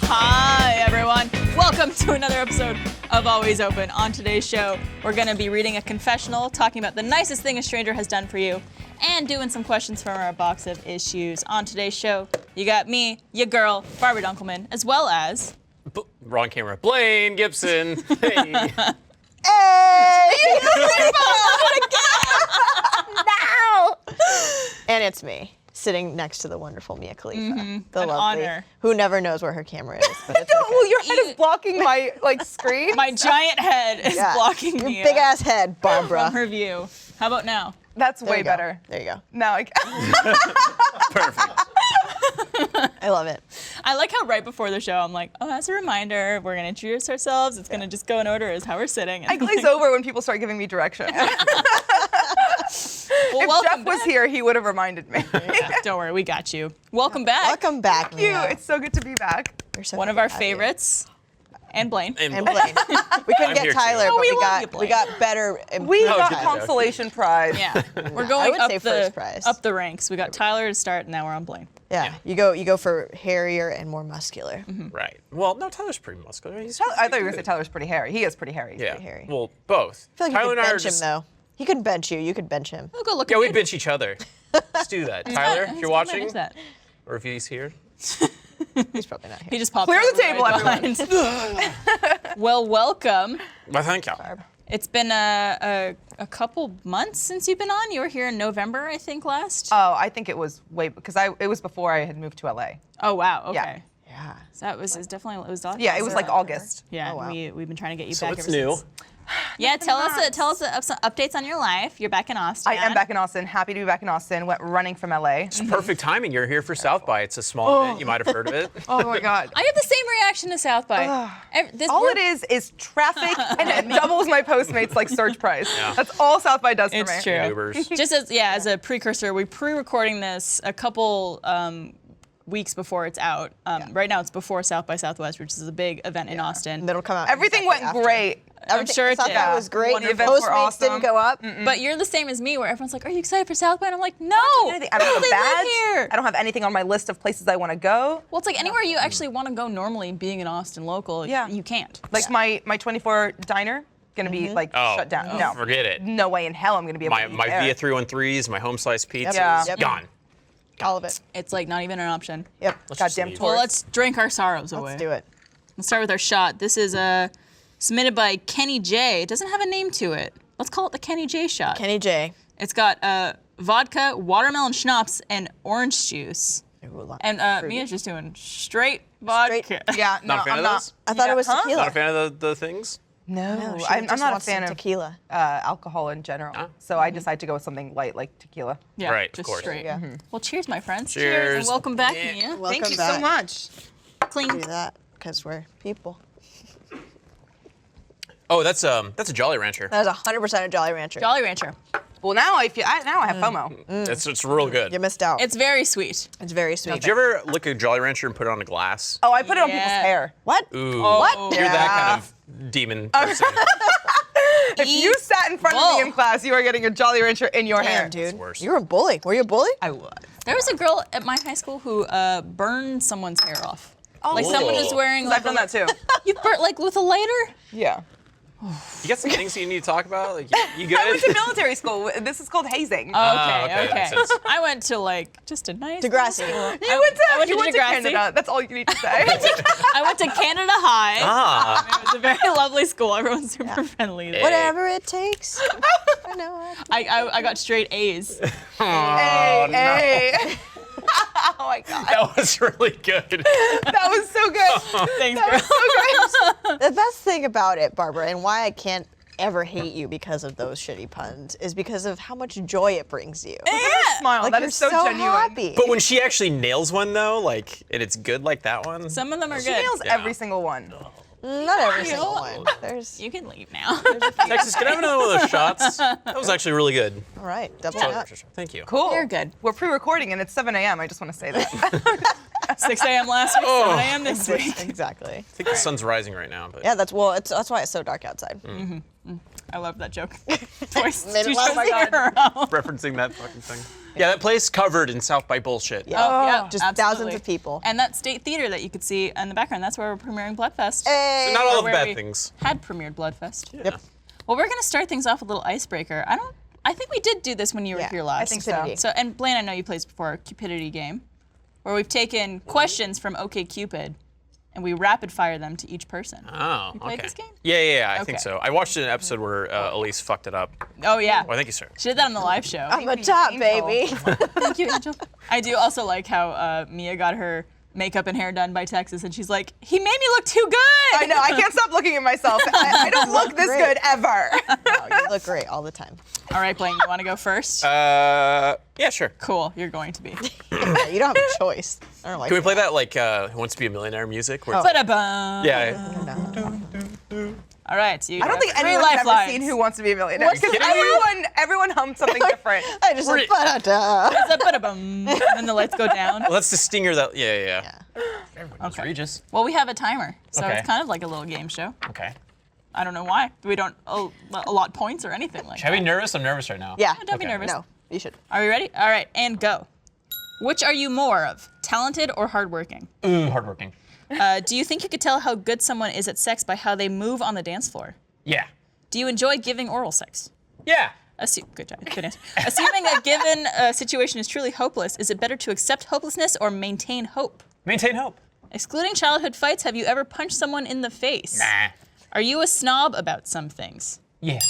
Hi, everyone. Welcome to another episode of Always Open. On today's show, we're going to be reading a confessional, talking about the nicest thing a stranger has done for you, and doing some questions from our box of issues. On today's show, you got me, your girl, Barbara Dunkelman, as well as... Wrong camera. Blaine Gibson. Hey. Hey! No! And it's me, sitting next to the wonderful Mia Khalifa. The An lovely, honor. who never knows where her camera is. But it's okay. Well, your head is blocking my screen. My giant head is Yeah. blocking Your me big ass head, Barbara. from her view. How about now? That's There way you go. better. There you go. Now I Perfect. I love it. I like how right before the show, I'm like, oh, as a reminder, we're going to introduce ourselves. It's going to just go in order as how we're sitting. I glaze over when people start giving me direction. Well, If welcome Jeff was back. here, he would have reminded me. Don't worry, we got you. Welcome back. Welcome back, Thank you. Mia. It's so good to be back. We're so One of happy our to have you. favorites. And Blaine. And Blaine. We couldn't I'm get here too. Tyler, Oh, but we we love you, got Blaine. we got better. We Oh, got did the you? consolation prize. Yeah, we're I going would up say the first prize. up the ranks. We got Tyler to start, and now we're on Blaine. Yeah, you go for hairier and more muscular. Right. Well, no, Tyler's pretty muscular. He's I thought you were going to say Tyler's pretty hairy. He is pretty hairy. Yeah. pretty hairy. Well, both. I feel like Tyler you and could I are bench him just. though. He could bench you. You could bench him. We'll go look Yeah, at we bench each other. Let's do that. Tyler, if you're watching, That. or if he's here. He's probably not He here. just popped Clear out the table, right behind. Well, welcome. Well, thank you. It's been a couple months since you've been on. You were here in November, I think, last. Oh, I think it was because it was before I had moved to LA. Oh wow. Okay. Yeah. So that was definitely it was. Yeah, it was like August. Yeah, Oh, wow. we've been trying to get you So back what's ever new? since. Yeah, tell us some updates on your life. You're back in Austin. I am back in Austin. Happy to be back in Austin. Went running from LA. It's perfect timing. You're here for South by. It's a small event. You might have heard of it. Oh my God. I had the same reaction to South by. All it is traffic, and it doubles my Postmates like surge price. Yeah. That's all South by does for It's me. true. Ubers. Just as a precursor, we're pre-recording this a couple weeks before it's out. Right now it's before South by Southwest, which is a big event in Austin. And it'll come out. Everything exactly went after. great. I'm sure it South did. by was great. The Your events were Postmates awesome. didn't go up. But you're the same as me, where everyone's like, "Are you excited for South by?" And I'm like, "No, I don't have a they badge. live here." I don't have anything on my list of places I want to go. Well, it's like anywhere you actually want to go normally, being an Austin local, Yeah. you can't. Like my 24 diner gonna be like Oh, shut down. oh, No, forget it. No way in hell I'm gonna be able My to eat my there. Via 313s, my home slice pizzas, Yeah. Yep. gone. All of it. It's like not even an option. Yep. Let's just Goddamn leave. tour. Well, let's drink our sorrows away. Let's do it. Let's start with our shot. This is submitted by Kenny J. It doesn't have a name to it. Let's call it the Kenny J shot. Kenny J. It's got vodka, watermelon schnapps, and orange juice. And Mia's just doing straight vodka. Straight- Yeah, no, Not a fan I'm of not. those? I thought it was Huh? tequila. Not a fan of the things? No, No, she I'm just not a wants fan some of tequila. alcohol in general. Ah. So I decided to go with something light like tequila. Yeah, Right, of just course. straight. Yeah. Well, cheers, my friends. Cheers. And welcome back, Yeah. Mia. Welcome Thank you back. so much. Clean. Do that because we're people. Oh, that's a Jolly Rancher. That was 100% a Jolly Rancher. Jolly Rancher. Well, now I have FOMO. It's real good. You missed out. It's very sweet. It's very sweet. Did you ever lick a Jolly Rancher and put it on a glass? Oh, I put it on people's Yeah. hair. What? Ooh. What? You're that Yeah. kind of demon person. If you sat in front of me in class, you are getting a Jolly Rancher in your hair. Damn, dude. worse. You were a bully. Were you a bully? I would. There was a girl at my high school who burned someone's hair off. Oh, Like someone was Cool. wearing. I've done that too. You burnt like with a lighter? Yeah. You got some things you need to talk about? Like, you I went to good? military school. This is called hazing. Okay, okay, that makes sense. I went to like just a nice. Degrassi. school. you went to, you went to Degrassi. Canada. That's all you need to say. I went to Canada High. Ah. It was a very lovely school. Everyone's super friendly there. Whatever it takes. I know it. I got straight A's. Hey, hey. Oh my God. That was really good. That was so good. Thanks, That girl. was so great. The best thing about it, Barbara, and why I can't ever hate you because of those shitty puns, is because of how much joy it brings you. Smile. Like that you're is so, genuine. happy. But when she actually nails one though, like, and it's good like that one. Some of them are She good. nails Yeah. every single one. Not every single one. There's You can leave now. Texas, can I have another one of those shots? That was actually really good. all right. Double Jolly up. Rancher. Thank you. Cool. You're good. We're pre-recording and it's 7 a.m. I just want to say that. 6 a.m. last week, 7 a.m. this week. Exactly. I think the sun's rising right now, but Yeah, that's why it's so dark outside. I love that joke. Twice. Made it Two last shows week. in a row. referencing that fucking thing. Yeah, that place covered in South by bullshit. Yeah. Oh, yeah, Just absolutely. thousands of people. And that state theater that you could see in the background, that's where we're premiering Bloodfest. Hey. So not all of Where bad we things. Had premiered Bloodfest. Yep. Well, we're gonna start things off with a little icebreaker. I think we did do this when you were Yeah, here last. I think so. Cupidity. So, and Blaine, I know you played before, a Cupidity game, where we've taken questions from OkCupid, and we rapid fire them to each person. Oh, You played okay. this game? Yeah, I Okay. think so. I watched an episode where Elise fucked it up. Oh yeah, Well, thank you, sir. she did that on the live show. I'm a top, baby. Thank you, Angel. I do also like how Mia got her makeup and hair done by Texas, and she's like, he made me look too good. I know. I can't stop looking at myself. I don't look this Great. good ever. No, you look great all the time. All right, Blaine, you want to go first? Yeah, sure. Cool, you're going to be. Yeah, you don't have a choice. I don't like Can we play that like Who Wants to Be a Millionaire music? Where Ba-da-bum. yeah. All right, you I don't think anyone's ever seen Who Wants to Be a Millionaire What's because the- everyone hummed something different. I just like, ba-da-da. It's a ba-da-bum, and then the lights go down. Well, that's the stinger that. Yeah. Okay. Regis. Well, we have a timer, so Okay. it's kind of like a little game show. Okay. I don't know why. We don't allot points or anything like Should I that. be nervous? I'm nervous right now. Yeah. Don't be nervous. No, you should. Are we ready? All right, and go. Which are you more of, talented or hardworking? Hardworking. Do you think you could tell how good someone is at sex by how they move on the dance floor? Yeah. Do you enjoy giving oral sex? Yeah. Good job. Good answer. Assuming a given situation is truly hopeless, is it better to accept hopelessness or maintain hope? Maintain hope. Excluding childhood fights, have you ever punched someone in the face? Nah. Are you a snob about some things? Yeah.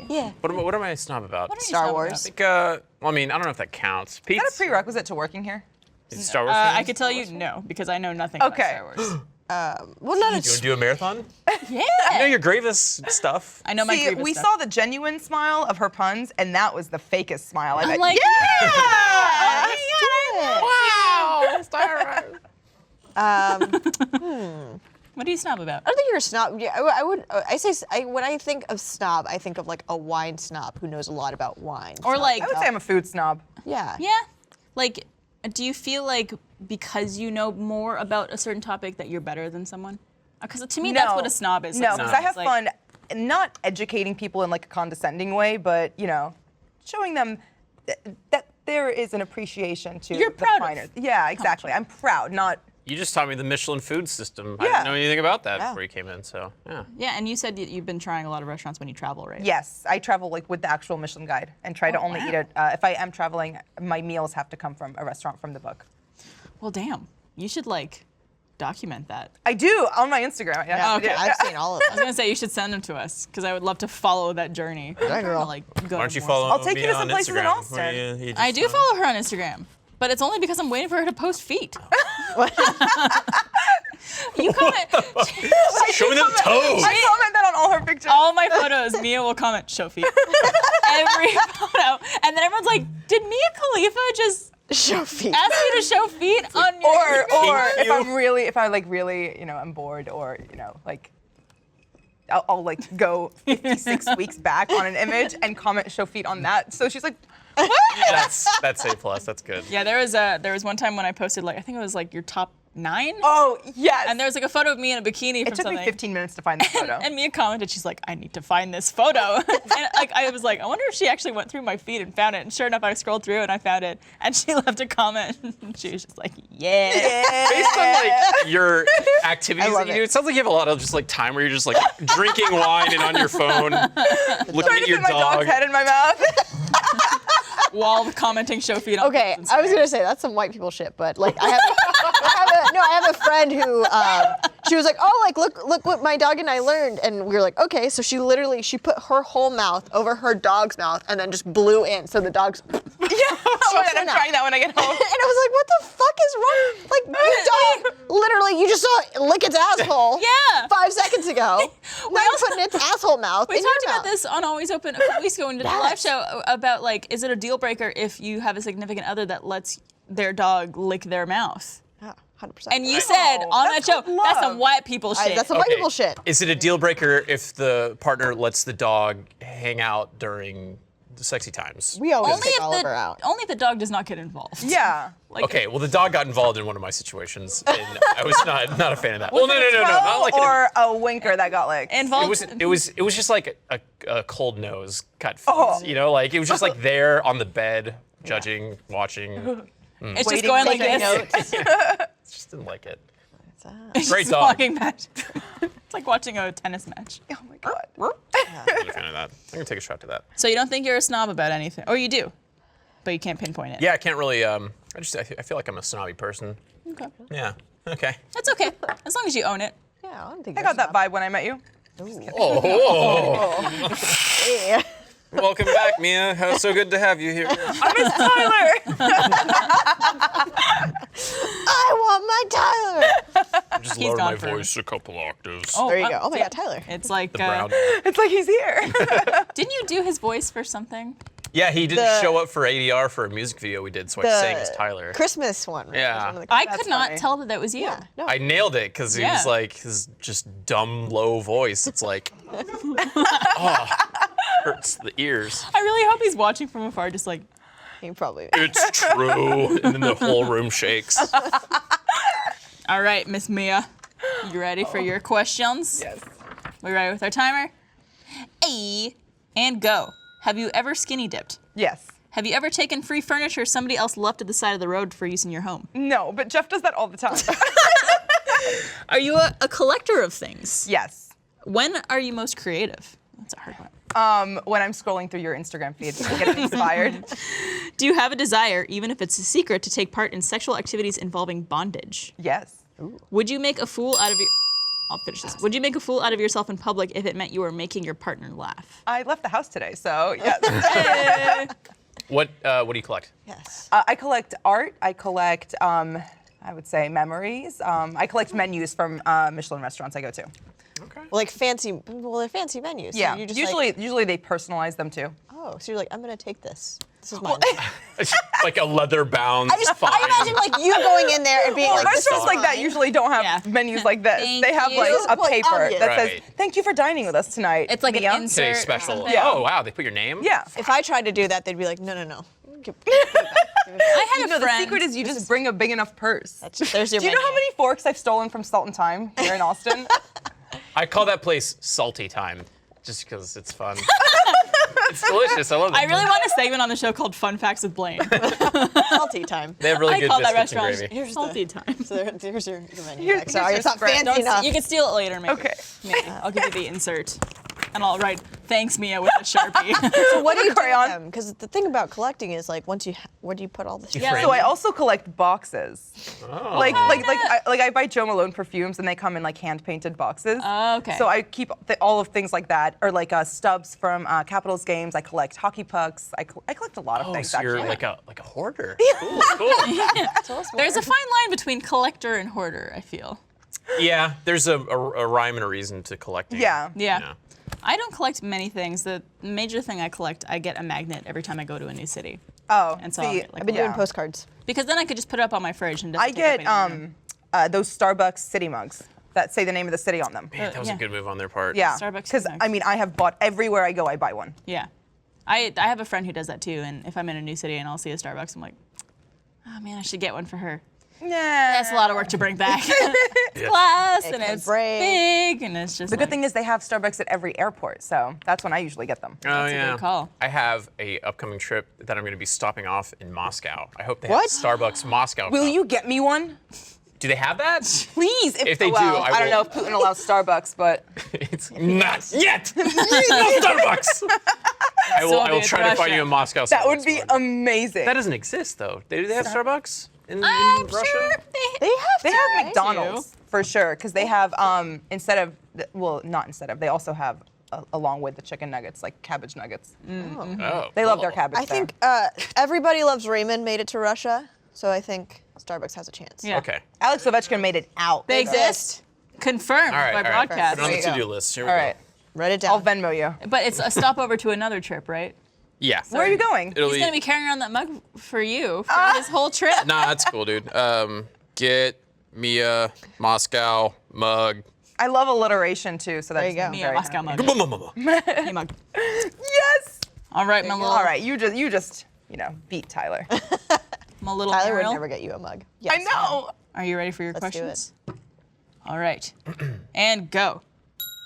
Yeah. What am I a snob about? What are you Star snob Wars. about? I think, well, I mean, I don't know if that counts. Pete? Is that a prerequisite to working here? Star Wars I fans? could tell you no, because I know nothing Okay. about Star Wars. Well, not You want to do a marathon? Yeah. You know your Gravis stuff. I know my See, Grievous we stuff. saw the genuine smile of her puns, and that was the fakest smile. I I'm bet. like, Wow. What do you snob about? I don't think you're a snob. Yeah, I would. When I think of snob, I think of like a wine snob who knows a lot about wine. Or like, I would say I'm a food snob. Yeah. yeah, like, do you feel like because you know more about a certain topic that you're better than someone? Because to me, that's what a snob is. No, Like, because snob I have is like- fun, not educating people in like a condescending way, but showing them that there is an appreciation to You're the proud of finer. Yeah, exactly. I'm proud, not. You just taught me the Michelin food system. I Yeah. didn't know anything about that Yeah. before you came in, so yeah. Yeah, and you said that you've been trying a lot of restaurants when you travel, right? Yes, I travel like with the actual Michelin guide and try to only wow. eat it. If I am traveling, my meals have to come from a restaurant from the book. Well, damn. You should like document that. I do on my Instagram. Yeah, Okay. I've seen all of I was them. gonna say you should send them to us because I would love to follow that journey. Yeah, girl. Like, go Why don't to you more follow I'll take me you to on some places in Instagram? Austin. Where you I just, do follow her on Instagram, but it's only because I'm waiting for her to post feet. You comment. Show me them toes. I comment that on all her pictures. All my photos, Mia will comment, show feet. Every photo. And then everyone's like, did Mia Khalifa just Show feet. ask me to show feet on your or Instagram? if I really, I'm bored, or like, I'll like go 56 weeks back on an image and comment show feet on that. So she's like, That's A+. That's good. Yeah, there was one time when I posted like I think it was like your top 9. oh yes. And there was like a photo of me in a bikini it from took something. me 15 minutes to find the photo. And Mia commented, she's like, I need to find this photo. And like I was like, I wonder if she actually went through my feed and found it. And sure enough, I scrolled through and I found it. And she left a comment. And she was just like, yeah. Based on like your activities love that you do, it. it sounds like you have a lot of just like time where you're just like drinking wine and on your phone, looking Trying at to your fit my dog. dog's head in my mouth. While commenting show feet on Okay, people's I was Instagram. gonna say that's some white people shit, but like I have a friend who she was like, oh, like look what my dog and I learned, and we were like, okay, so she put her whole mouth over her dog's mouth and then just blew in, so the dog's. Yeah. Oh my God, I'm enough. trying that when I get home. And I was like, what the fuck is wrong? Like, your dog, literally, you just saw it lick its asshole Yeah. 5 seconds ago. Now you're also- putting its asshole mouth We in your talked about mouth. this on Always Open a couple weeks ago when we did the live Yes. show about like, is it a deal breaker if you have a significant other that lets their dog lick their mouth? Yeah, 100%. And you said on that that's show, called that's some love. white people shit. That's some white people shit. Is it a deal breaker if the partner lets the dog hang out during sexy times. We always Only take if Oliver out. only if the dog does not get involved. Yeah. Like, Okay, well, the dog got involved in one of my situations, and I was not a fan of that. Well, no, not like or a winker that got licked. involved. it was just like a cold nose cut face, you know, like it was just like there on the bed, judging, watching. It's just Waiting, going like taking this. notes. Just didn't like it. It's Great just dog. walking match. It's like watching a tennis match. Oh my god. Not a fan of that. I'm gonna take a shot to that. So you don't think you're a snob about anything, or you do, but you can't pinpoint it. Yeah, I can't really. I feel like I'm a snobby person. Okay. Yeah. Okay. That's okay, as long as you own it. Yeah, I don't think I got that vibe when I met you. Yeah. Welcome back, Mia. How so good to have you here. I miss Tyler. I want my Tyler. Just He's lowered gone my forever. voice a couple octaves. Oh, There you go. Oh my God, Tyler. It's like, The brown. It's like he's here. didn't you do his voice for something? Yeah, he didn't The- show up for ADR for a music video we did, so I sang as Tyler. Christmas one. Right? Yeah. Was one of the I That's could not funny. tell that that was you. Yeah. No. I nailed it because he Yeah. was like his just dumb low voice. It's like, oh, hurts the ears. I really hope he's watching from afar, just like, He probably. It's true, and then the whole room shakes. all right, Miss Mia, you ready for your questions? Yes. We ready with our timer? A and go. Have you ever skinny dipped? Yes. Have you ever taken free furniture somebody else left at the side of the road for use in your home? No, but Jeff does that all the time. Are you a collector of things? Yes. When are you most creative? That's a hard one. When I'm scrolling through your Instagram feed, getting inspired. Do you have a desire, even if it's a secret, to take part in sexual activities involving bondage? Yes. Would you make a fool out of your... I'll finish this. Would you make a fool out of yourself in public if it meant you were making your partner laugh? I left the house today, so yes. What do you collect? Yes. I collect art. I collect, I would say, memories. I collect menus from Michelin restaurants I go to. Okay. Like fancy. Well, they're fancy menus. Yeah. So you just Usually they personalize them too. Oh, so you're like, I'm gonna take this. This is mine. It's like a leather bound. I imagine like you going in there and being Well, like, this restaurants is like that mine. usually don't have Yeah. menus like this. Thank They have you. like a Well, paper obvious. that says, Right. "Thank you for dining with us tonight." It's like Mia." an insert. Today's or special. something. Yeah. Oh wow, they put your name. Yeah. If I tried to do that, they'd be like, no. I had a No, the friend. secret is you just bring a big enough purse. There's your Do you know menu. how many forks I've stolen from Salt and Thyme here in Austin? I call that place Salty Time, just because it's fun. It's delicious. I love that. I really want a segment on the show called Fun Facts with Blaine. Salty time. They have really I good call that biscuits and restaurant gravy. Here's Salty Time. So here's your menu. Here's- back. Sorry, here's it's not your spread. fancy enough. You can steal it later, maybe. Okay. Maybe. I'll give you the insert. And I'll write, thanks, Mia, with a Sharpie. So what do you do crayon. with them? Because the thing about collecting is like once you, where do you put all this? Yeah. frame So I also collect boxes. Oh. I buy Jo Malone perfumes and they come in like hand painted boxes. Oh, okay. So I keep all of things like that, or like stubs from Capitals games. I collect hockey pucks. I collect a lot of Oh, things so you're actually. like a hoarder. Cool. There's a fine line between collector and hoarder, I feel. Yeah, there's a rhyme and a reason to collecting. Yeah. Yeah. You know. I don't collect many things. The major thing I collect, I get a magnet every time I go to a new city. Oh, And so see, I'll get, like, I've been yeah. doing postcards. Because then I could just put it up on my fridge and it I doesn't take get up any room. those Starbucks city mugs that say the name of the city on them. Man, that was yeah. a good move on their part. Yeah. Starbucks Because city mugs. I mean, I have bought everywhere I go. I buy one. Yeah. I have a friend who does that too, and if I'm in a new city and I'll see a Starbucks, I'm like, oh man, I should get one for her. Yeah. That's a lot of work to bring back. It's Yeah. glass It and can it's break. big and it's just The good thing is they have Starbucks at every airport, so that's when I usually get them. Oh That's a yeah. good call. I have a upcoming trip that I'm going to be stopping off in Moscow. I hope they What? have Starbucks Moscow. Will cup. you get me one? Do they have that? Please. If they do, well, I don't know will- if Putin allows Starbucks, but It's not yet. No Starbucks. I will Soviet try to find Russia. you a Moscow. that would Starbucks be one. amazing. That doesn't exist though. Do they have Starbucks in I'm Russia? sure They have. They to, have right? McDonald's for sure, because they have not instead of. They also have along with the chicken nuggets, like cabbage nuggets. Oh, They love their cool. cabbage. I think everybody loves Raymond made it to Russia, so I think Starbucks has a chance. Yeah. Okay. Alex Ovechkin made it out. they exist. Confirmed All right. by All right. broadcast. Put it on the There you to-do go. list. Here we All go. right, Write it I'll down. Venmo you. But it's a stopover to another trip, right? Yeah. Where are you going? It'll He's gonna be carrying around that mug for you for his whole trip. Nah, that's cool, dude. Get Mia Moscow mug. I love alliteration too, so that's There you go. Mia Moscow mug. Mug. Mia mug. Yes. All right, my little, All right, you just beat Tyler. my little Tyler would Ariel. never get you a mug. Yes, I know. Are you ready for your Let's do questions? All right, and go.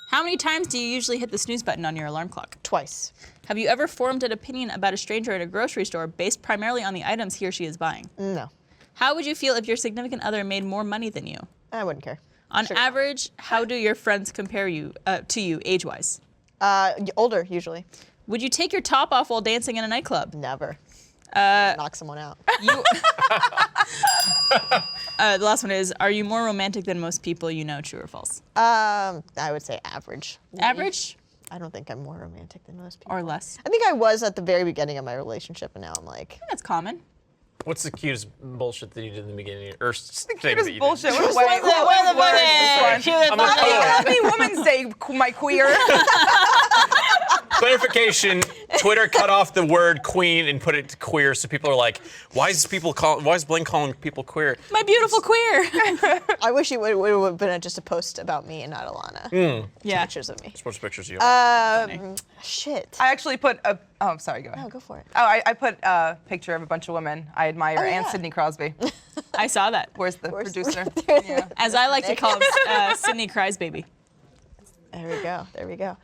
How many times do you usually hit the snooze button on your alarm clock? Twice. Have you ever formed an opinion about a stranger at a grocery store based primarily on the items he or she is buying? No, How would you feel if your significant other made more money than you? I wouldn't care. On Sure. average, how do your friends compare you to you age-wise? Older usually. Would you take your top off while dancing in a nightclub? Never. Knock someone out. You. The last one is: are you more romantic than most people you know? True or false? I would say average. Average I don't think I'm more romantic than most people. or less? I think I was at the very beginning of my relationship, and now I'm like, That's common. What's the cutest bullshit that you did in the beginning? Or thing Cutest that you bullshit. did? What word is this one? I'm a poet. Happy Women's Day, my queer. Clarification: Twitter cut off the word queen and put it to queer, so people are like, "Why is Blaine calling people queer?" My beautiful queer. I wish it would have been just a post about me and not Alana. Yeah. Pictures of me. Which pictures you have? Shit. I actually put a. Oh, sorry. Go ahead. No, go for it. Oh, I put a picture of a bunch of women I admire and yeah. Sidney Crosby. I saw that. Where's the producer? Yeah. As I like to call him, Sydney Cries Baby. There we go. There we go.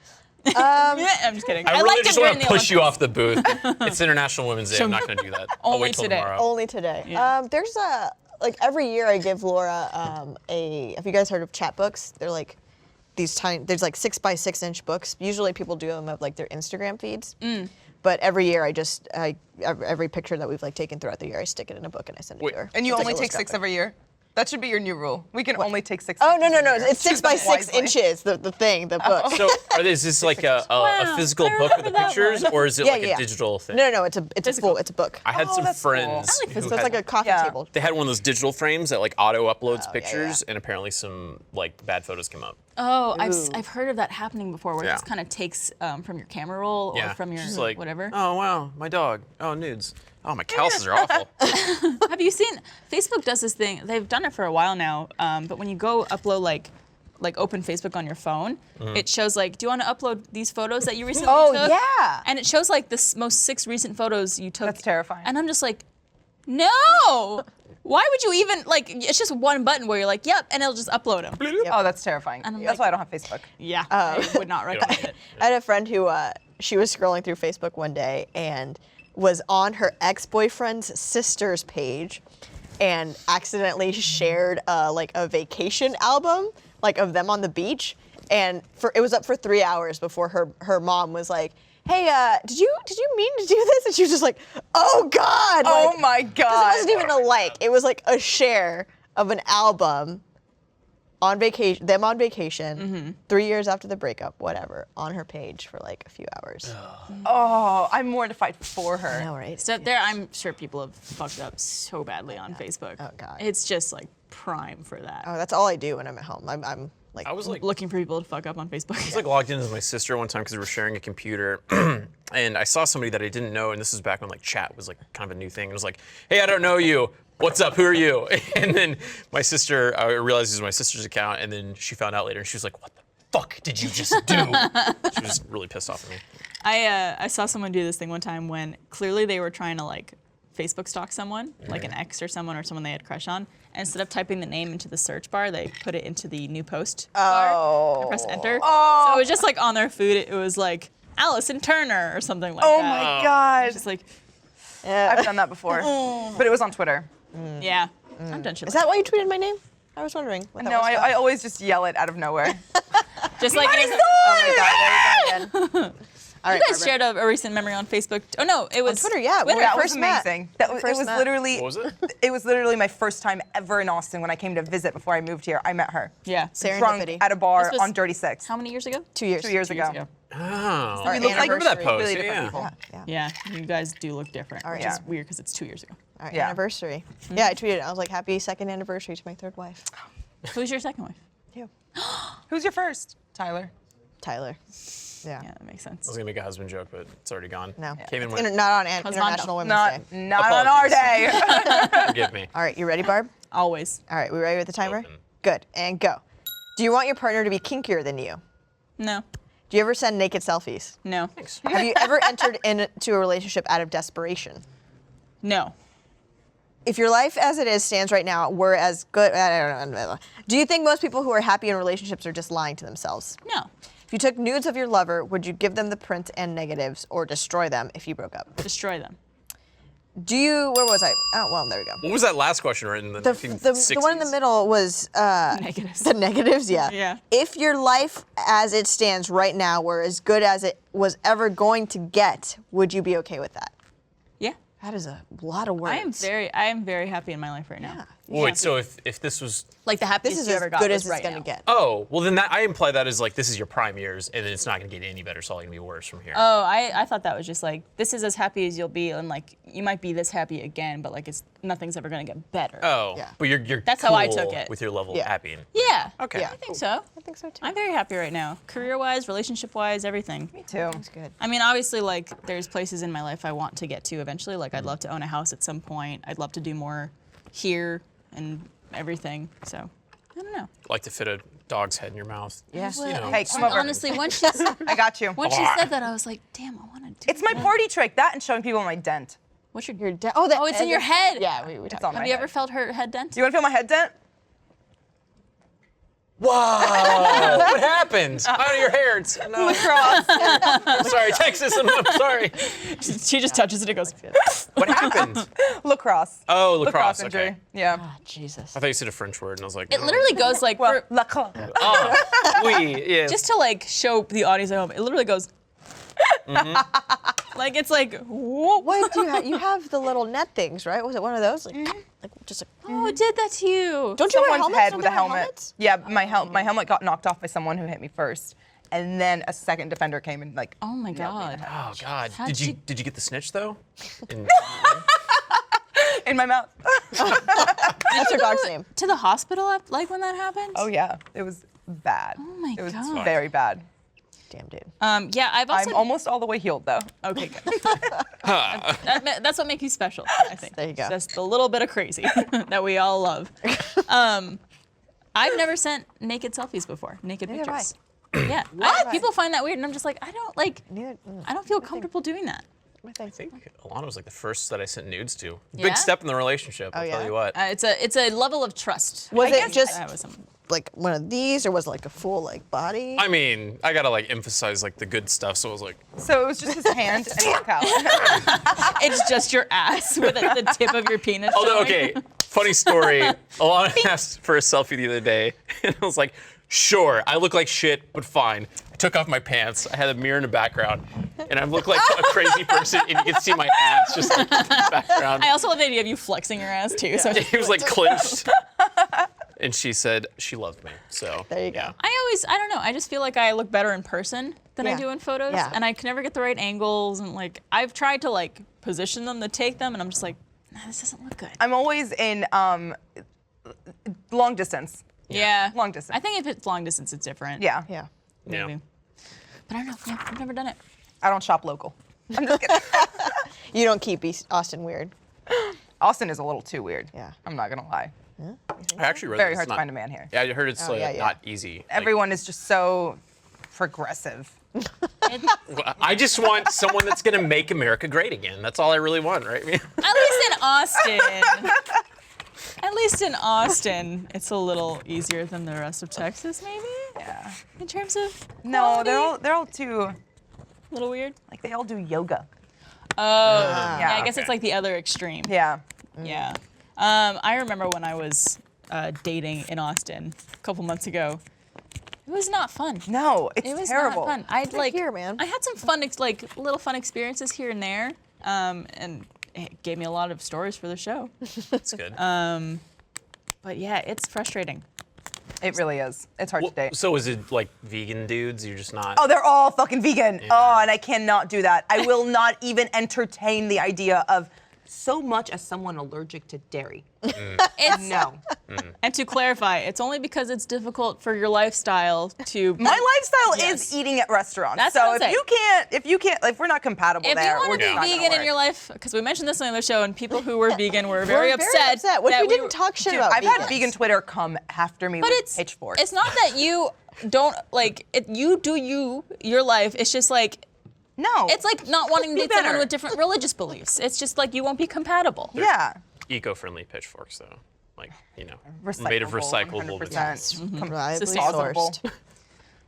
I'm just kidding. I liked really him just during want to the push you Olympics. off the booth. It's International Women's Day. I'm not going to do that. I'll Only wait till today. tomorrow. Only today. Yeah. There's like every year I give Laura have you guys heard of chapbooks? They're like these tiny, there's like 6x6 inch books. Usually people do them of like their Instagram feeds. But every year every picture that we've like taken throughout the year, I stick it in a book and I send it Wait, to her. And you It's like only a take little 6 scrapbook. every year? That should be your new rule. We can only take 6. Oh, no. pictures a year. It's 6 Choose by them 6 wisely. inches, the book. So is this like a Wow, physical I book with remember the that pictures, one. or is it Yeah, like yeah. a digital thing? No, it's a book. I had Oh, some that's cool. friends I like who physical. So it's like a coffee had- table. They had one of those digital frames that like auto uploads yeah, pictures, yeah. and apparently some like bad photos come up. Oh, Ooh. I've heard of that happening before, where it Yeah. just kind of takes from your camera roll or from your Just like, whatever. Oh wow, my dog. Oh, nudes. Oh, my calluses are awful. Have you seen? Facebook does this thing. They've done it for a while now. But when you go upload like open Facebook on your phone, it shows like, do you want to upload these photos that you recently took? Oh, yeah. And it shows like the most 6 recent photos you took. That's terrifying. And I'm just like, no. Why would you even like? It's just one button where you're like, yep, and it'll just upload them. Oh, that's terrifying. And I'm That's like- why I don't have Facebook. Yeah, I would not recommend it. I had a friend who she was scrolling through Facebook one day and was on her ex-boyfriend's sister's page and accidentally shared like a vacation album like of them on the beach, and it was up for 3 hours before her mom was like, hey, did you mean to do this? And she was just like, oh God. Oh like, my 'cause God. it wasn't even a like, it was like a share of an album on vacation, them on vacation, 3 years after the breakup, whatever, on her page for like a few hours. Oh, I'm mortified for her. I know, right? So there, I'm sure people have fucked up so badly on Facebook. Oh, God. It's just like prime for that. Oh, that's all I do when I'm at home. I'm like, I was like Looking for people to fuck up on Facebook. I was like logged in with my sister one time because we were sharing a computer, and I saw somebody that I didn't know, and this was back when like chat was like kind of a new thing. It was like, hey, I don't know you. What's up? Who are you? And then my sister, I realized it was my sister's account, and then she found out later, and she was like, what the fuck did you just do? She was really pissed off at me. I saw someone do this thing one time when clearly they were trying to like Facebook stalk someone, like an ex or someone they had a crush on. And instead of typing the name into the search bar, they put it into the new post bar and press enter. So it was just like on their food, it was like Allison Turner or something like Oh that. my It's God. just like, I've done that before. But it was on Twitter. yeah, I've done shit is like that why you tweeted my name? I was wondering. What that No, was I about. always just yell it out of nowhere. just like Oh my God, there we go again. All right, you guys Barbara. shared a recent memory on Facebook. Oh no, it was Twitter, yeah, when we That first was met. amazing. It First was met. literally. What was it? It was literally my first time ever in Austin when I came to visit before I moved here. I met her. Yeah. Drunk Serendipity. at a bar This was- on Dirty Six. How many years ago? 2 years. 2 years ago. Oh, Our I remember that anniversary. post. Really different yeah. people. Yeah. Yeah, you guys do look different, which right. is weird because it's 2 years ago. Our Yeah. anniversary. Yeah, I tweeted. I was like, happy second anniversary to my third wife. Who's your second wife? You. Who's your first? Tyler. Tyler. Yeah. Yeah, that makes sense. I was gonna make a husband joke, but it's already gone. No. Came in It's with, not on Husbando. International Women's Day. Not on our day. forgive me. All right, you ready, Barb? Always. All right, we ready with the timer? Open. Good, and go. Do you want your partner to be kinkier than you? No. Do you ever send naked selfies? No. Thanks. Have you ever entered into a relationship out of desperation? No. If your life as it is stands right now were as good, I don't know. Do you think most people who are happy in relationships are just lying to themselves? No. If you took nudes of your lover, would you give them the print and negatives or destroy them if you broke up? Destroy them. Do you, where was I? Oh, well, there we go. What was that last question written in the 1960s? The one in the middle was Negatives. the negatives, yeah. Yeah. If your life as it stands right now were as good as it was ever going to get, would you be okay with that? Yeah. That is a lot of words. I am very happy in my life right now. Wait, so if this was... Like the happiest This is you as ever got good was as right it's going to now. get. Oh, well then I imply that as like this is your prime years and then it's not going to get any better, it's all going to be worse from here. Oh, I thought that was just like, this is as happy as you'll be, and like, you might be this happy again, but like, nothing's ever gonna get better. Oh, Yeah. but you're That's cool how I took it. with your level Yeah. of happy. Yeah. Okay. Yeah. I think so. I think so too. I'm very happy right now. Career-wise, relationship-wise, everything. Me too. That's good. I mean, obviously, like, there's places in my life I want to get to eventually. Like, I'd love to own a house at some point. I'd love to do more here and everything. So, I don't know. Like to fit a dog's head in your mouth. Yes. You know, Hey, come over. Honestly, once she I got you. said that, I was like, damn, I want to do It's my party trick. That and showing people my dent. What's your... Oh, it's in your head. Yeah, we It's talked on about my Have you head. ever felt her head dent? Do you want to feel my head dent? Whoa! What happened? Oh, your hair. It's, no. I'm sorry, Texas. I'm sorry. She just touches it, it goes... What happened? Lacrosse. Oh, lacrosse. injury. Okay. Yeah. Ah, Jesus. I thought you said a French word, and I was like, It literally goes like... Well, for- lacrosse. oui, yes. just to like show the audience at home, it literally goes... Like, it's like... Whoa. What do you have? You have the little net things, right? Was it one of those? Like, like just like. Oh, it did that to you. Don't you wear Someone's helmets? head Don't with they a wear helmet. helmets? Yeah, my helmet got knocked off by someone who hit me first, and then a second defender came and like. Oh my nailed me in God. the head. Oh God! How'd Did you you- did you get the snitch though? And- In my mouth. What's your dog's name? To the hospital, like when that happened? Oh yeah, it was bad. Oh my It was God. very bad. Damn, dude. Yeah, I've also... I'm almost all the way healed though. Okay, good. That's what makes you special, I think. There you go. Just a little bit of crazy that we all love. I've never sent naked selfies before, naked Neither have pictures. Yeah, people find that weird, and I'm just like, I don't feel comfortable doing that. I think Alana was like the first that I sent nudes to. Yeah? Big step in the relationship. I'll yeah? tell you what. It's a level of trust. Was I it guess just I have with someone. like one of these, or was it like a full like body? I mean, I gotta like emphasize like the good stuff. So I was like, So it was just his hand and his cow. It's just your ass with the tip of your penis. although showing. okay, funny story. Alana asked for a selfie the other day, and I was like, sure, I look like shit, but fine. I took off my pants. I had a mirror in the background, and I look like a crazy person, and you can see my ass just like in the background. I also love the idea of you flexing your ass too. So He was like clinched. And she said she loved me. So There you go. yeah. I don't know. I just feel like I look better in person than I Yeah. do in photos, Yeah. and I can never get the right angles. And like, I've tried to like position them to take them, and I'm just like, nah, this doesn't look good. I'm always in long distance. Yeah. Long distance. I think if it's long distance, it's different. Yeah. Yeah. Yeah. Maybe. But I don't know. Yeah, I've never done it. I don't shop local. I'm just kidding. You don't keep Austin weird. Austin is a little too weird. Yeah. I'm not gonna lie. I actually read Very that hard it's to not- find a man here. Yeah, I heard it's Oh, yeah. not easy. Like, Everyone is just so progressive. I just want someone that's gonna make America great again. That's all I really want, right? At least in Austin. At least in Austin, it's a little easier than the rest of Texas, maybe. Yeah. In terms of No, quality? they're all too A little weird. like they all do yoga. Oh, yeah. I guess okay. it's like the other extreme. Yeah. Yeah. I remember when I was dating in Austin a couple months ago. It was not fun. No, it's It was terrible. not fun. I'd like here, man. I had some fun, little fun experiences here and there, and it gave me a lot of stories for the show. That's good. But yeah, it's frustrating. It really is. It's hard to date. So is it like vegan dudes? You're just not. Oh, they're all fucking vegan. Oh, and I cannot do that. I will not even entertain the idea of so much as someone allergic to dairy. It's, No. and to clarify, it's only because it's difficult for your lifestyle to. My lifestyle Yes. is eating at restaurants. That's so what I'm if we're not compatible If there, you want we're to just be not gonna vegan in work. your life, because we mentioned this on the other show, and people who were vegan were very We're upset. Which that we didn't were- talk shit Dude, about. I've had vegans. vegan Twitter come after me But with it's pitchforks. It's not that you don't like it. You do your life. It's just like no. it's like not wanting to Be date someone better. with different religious beliefs. It's just like you won't be compatible. yeah. Eco-friendly pitchforks, though. Like, Recyclable, made of recyclable 100%. materials. Reliably Sustainable. sourced.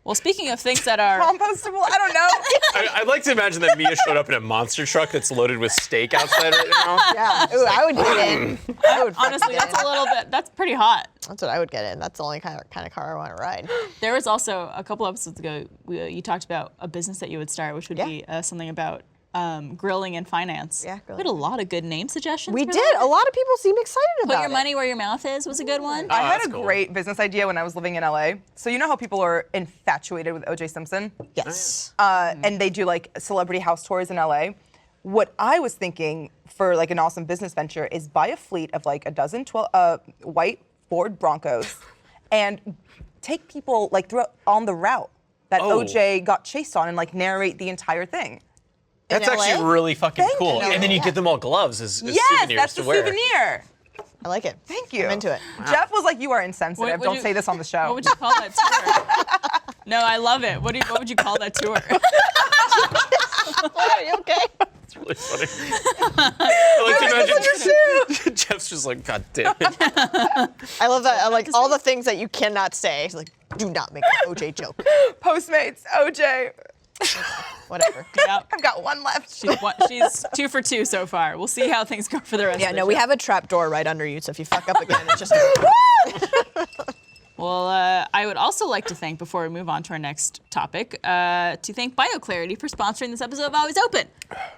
Well, speaking of things that are Compostable? I don't know. I'd like to imagine that Mia showed up in a monster truck that's loaded with steak outside right now. Yeah. Ooh, I would get in. I would fucking honestly, get that's in. a little bit. That's pretty hot. That's what I would get in. That's the only kind of car I want to ride. There was also a couple episodes ago you talked about a business that you would start, which would Yeah. be something about grilling and finance. Yeah, We grilling. had a lot of good name suggestions. We for did. that. A lot of people seem excited Put about your it. money where your mouth is was a good one. I had that's a cool. great business idea when I was living in LA. So you know how people are infatuated with O.J. Simpson? Yes. And they do like celebrity house tours in LA. What I was thinking for like an awesome business venture is buy a fleet of like a dozen white Ford Broncos and take people like on the route that Oh. OJ got chased on and like narrate the entire thing. That's LA? actually really fucking Thank cool. you. And then you Yeah. get them all gloves as Yes, souvenirs that's to the wear. souvenir. I like it. Thank you. I'm into it. Jeff was like, "You are insensitive. What would Don't you- say this on the show." What would you call that tour? No, I love it. What would you call that tour? Are you okay? It's really funny. I like to imagine Jeff's just like, God damn it. I love that. I like all the things that you cannot say. Like, do not make an OJ joke. Postmates, OJ. Whatever. Yeah. I've got one left. She's 2 for 2 so far. We'll see how things go for the rest Yeah, of the no, we show. have a trap door right under you, so if you fuck up again, it's just. Well, I would also like to thank, before we move on to our next topic, to thank BioClarity for sponsoring this episode of Always Open.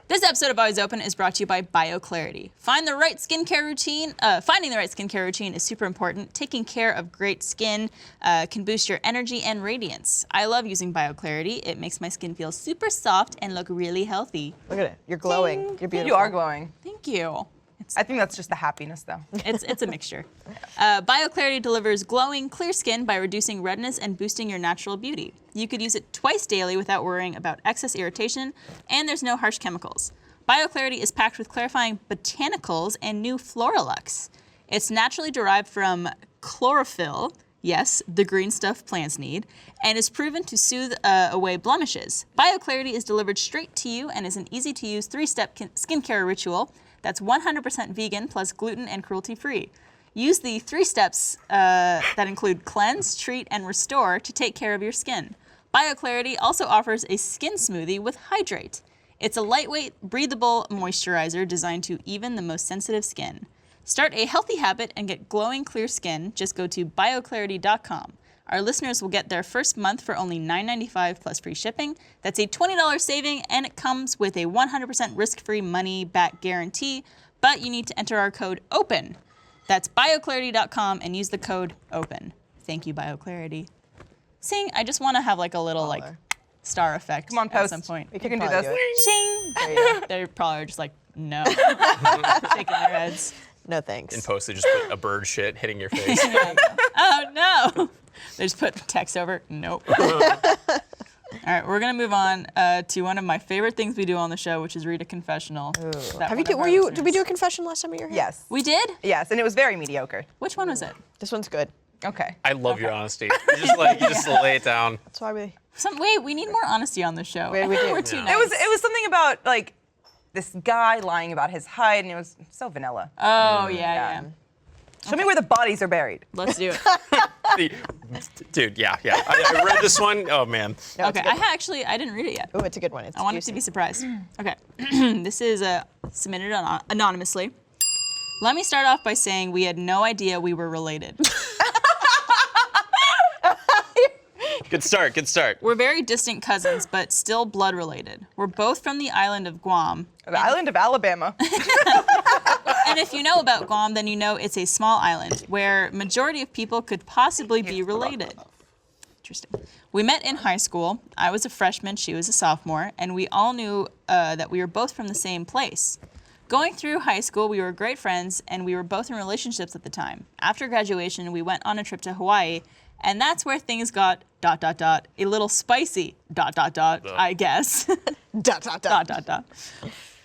This episode of Always Open is brought to you by BioClarity. Finding the right skincare routine is super important. Taking care of great skin can boost your energy and radiance. I love using BioClarity. It makes my skin feel super soft and look really healthy. Look at it. You're glowing. You're beautiful. You are glowing. Thank you. I think that's just the happiness, though. It's a mixture. BioClarity delivers glowing, clear skin by reducing redness and boosting your natural beauty. You could use it twice daily without worrying about excess irritation, and there's no harsh chemicals. BioClarity is packed with clarifying botanicals and new Floralux. It's naturally derived from chlorophyll, yes, the green stuff plants need, and is proven to soothe away blemishes. BioClarity is delivered straight to you and is an easy-to-use 3-step skincare ritual that's 100% vegan plus gluten and cruelty-free. Use the 3 steps that include cleanse, treat, and restore to take care of your skin. BioClarity also offers a skin smoothie with Hydrate. It's a lightweight, breathable moisturizer designed to even the most sensitive skin. Start a healthy habit and get glowing, clear skin. Just go to bioclarity.com. Our listeners will get their first month for only $9.95 plus free shipping. That's a $20 saving, and it comes with a 100% risk-free money-back guarantee, but you need to enter our code OPEN. That's bioclarity.com and use the code OPEN. Thank you, BioClarity. Sing, I just want to have like a little like star effect Come on, at post. some point. You can do probably this. do Shing! There you go. They probably are just like, no. Shaking their heads. No thanks. In post, they just put a bird shit hitting your face. Oh no! They just put text over. Nope. All right, we're gonna move on to one of my favorite things we do on the show, which is read a confessional. that Have you? one of our Did we listeners- do a confession last time you were here? Yes. We did? Yes, and it was very mediocre. Which one was it? This one's good. Okay. I love your honesty. You just lay it down. That's why we. Wait, we need more honesty on the show. We I think do. We're too Yeah. nice. It was something about like this guy lying about his height, and it was so vanilla. Oh yeah. Show me where the bodies are buried. Let's do it. Dude, yeah. I read this one. Oh, man. No, Okay, I didn't read it yet. Oh, it's a good one. It's I wanted to juicy. be surprised. Okay, this is submitted anonymously. Let me start off by saying we had no idea we were related. Good start. We're very distant cousins, but still blood related. We're both from the island of Guam. The island of Alabama. And if you know about Guam, then you know it's a small island where majority of people could possibly be related. Interesting. We met in high school. I was a freshman, she was a sophomore, and we all knew that we were both from the same place. Going through high school, we were great friends, and we were both in relationships at the time. After graduation, we went on a trip to Hawaii, and that's where things got ... a little spicy ... I guess. ...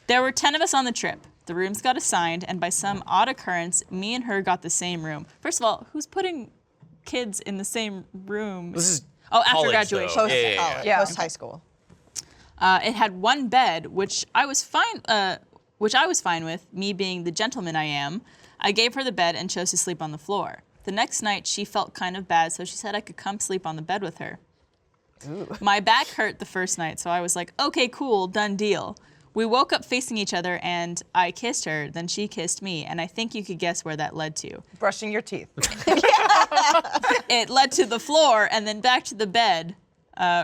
There were 10 of us on the trip. The rooms got assigned, and by some odd occurrence, me and her got the same room. First of all, who's putting kids in the same room? This is after college, graduation. though. Post-college, Yeah. post-high school. It had one bed, which I was fine with, me being the gentleman I am. I gave her the bed and chose to sleep on the floor. The next night, she felt kind of bad, so she said I could come sleep on the bed with her. Ooh. My back hurt the first night, so I was like, okay, cool, done deal. We woke up facing each other, and I kissed her, then she kissed me, and I think you could guess where that led to. Brushing your teeth. It led to the floor, and then back to the bed.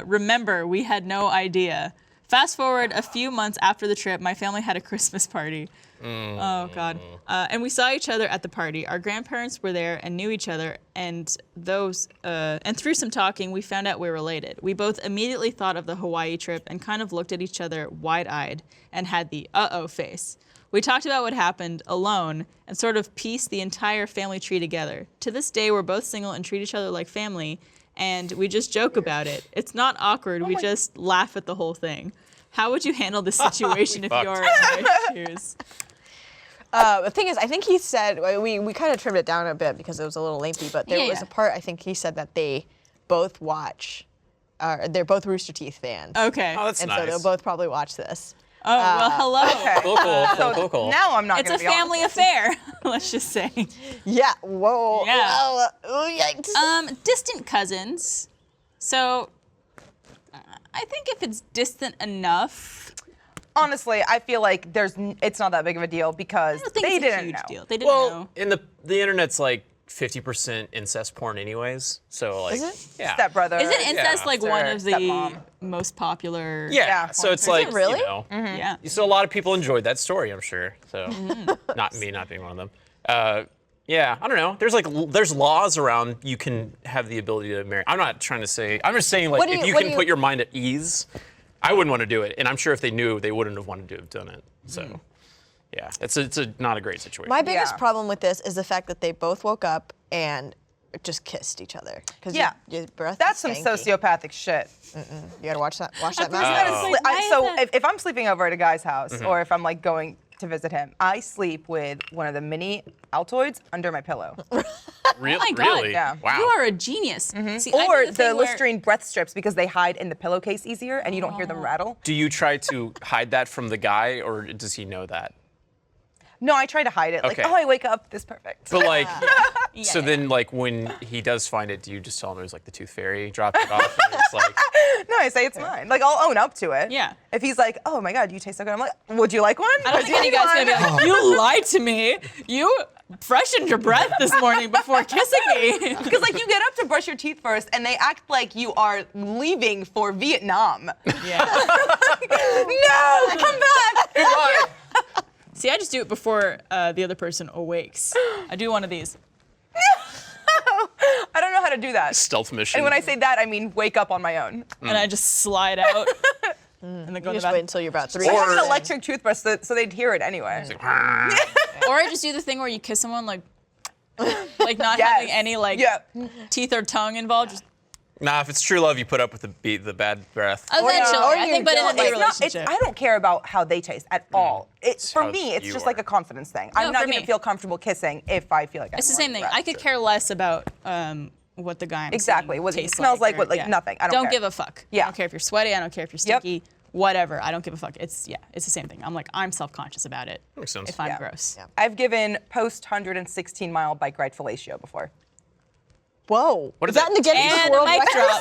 Remember, we had no idea. Fast forward a few months after the trip, my family had a Christmas party. Oh, God. And we saw each other at the party. Our grandparents were there and knew each other, and through some talking, we found out we're related. We both immediately thought of the Hawaii trip and kind of looked at each other wide-eyed and had the uh-oh face. We talked about what happened alone and sort of pieced the entire family tree together. To this day, we're both single and treat each other like family, and we just joke about it. It's not awkward. We just laugh at the whole thing. How would you handle this situation if you're in my shoes? The thing is, I think he said, we kind of trimmed it down a bit because it was a little lengthy, but there was a part, I think he said that they both watch, they're both Rooster Teeth fans. Okay. Oh, that's and nice. so they'll both probably watch this. Oh, well, hello. Cool. Now I'm not It's going a to be family honest. affair, let's just say. Yeah, whoa. Yeah. Whoa. Oh, yikes. Distant cousins. So, I think if it's distant enough, Honestly, I feel like it's not that big of a deal because I don't think they it's a didn't huge know. deal. They didn't Well, know. in the internet's like 50% incest porn anyways. So like, Is it? yeah. Stepbrother. Isn't incest like one of the stepmom. most popular? Yeah. So it's porn like, it really? you know, Yeah. so a lot of people enjoyed that story, I'm sure. So not me not being one of them. Yeah, I don't know. There's laws around you can have the ability to marry. I'm not trying to say. I'm just saying like if you can put your mind at ease, I wouldn't want to do it. And I'm sure if they knew, they wouldn't have wanted to have done it. So yeah, it's not a great situation. My biggest Yeah. problem with this is the fact that they both woke up and just kissed each other. Because your breath That's is some stanky. sociopathic shit. You gotta watch that. Watch that You match. gotta Oh. sleep- Why is so that? if I'm sleeping over at a guy's house Mm-hmm. or if I'm like going to visit him, I sleep with one of the mini Altoids under my pillow. Really? Oh my God. Really? Yeah. Wow. You are a genius. See, I Or do the thing where- Listerine breath strips because they hide in the pillowcase easier and you don't hear them rattle. Do you try to hide that from the guy, or does he know that? No, I try to hide it. Like, Okay. oh, I wake up this perfect. But like, Yeah, so yeah. then like when he does find it, do you just tell him it was like the tooth fairy dropped it off? And it's like, No, I say it's mine. Like, I'll own up to it. Yeah. If he's like, oh my God, you taste so good, I'm like, would you like one? I don't think any guy's gonna be like, you lied to me. You freshened your breath this morning before kissing me. Because like you get up to brush your teeth first and they act like you are leaving for Vietnam. Yeah. No, come back. goodbye. See, I just do it before the other person awakes. I do one of these. I don't know how to do that. Stealth mission. And when I say that, I mean wake up on my own. And I just slide out. And then go You to just the wait bathroom. until you're about 3. I have an Or- electric toothbrush so they'd hear it anyway. Or I just do the thing where you kiss someone like not Yes. having any like Yeah. teeth or tongue involved. Just Nah, if it's true love, you put up with the bad breath. eventually, or I you think, but in a don't. new It's It's relationship. I don't care about how they taste at all. For how me, it's you just are. like a confidence thing. No, I'm not for going me. to feel comfortable kissing if I feel like It's the I'm same thing. breath. I could care less about what the guy I'm Exactly, seeing what it tastes smells like, or- what, like, nothing. I don't care. give a fuck. I Yeah. don't care if you're sweaty. I don't care if you're Yep. stinky. Whatever. I don't give a fuck. It's the same thing. I'm like, I'm self-conscious about it. Makes sense. If I'm Yeah. gross. Yeah. I've given post 116-mile bike ride fellatio before. Whoa. What is is that it? in the Guinness And World mic Records? drop.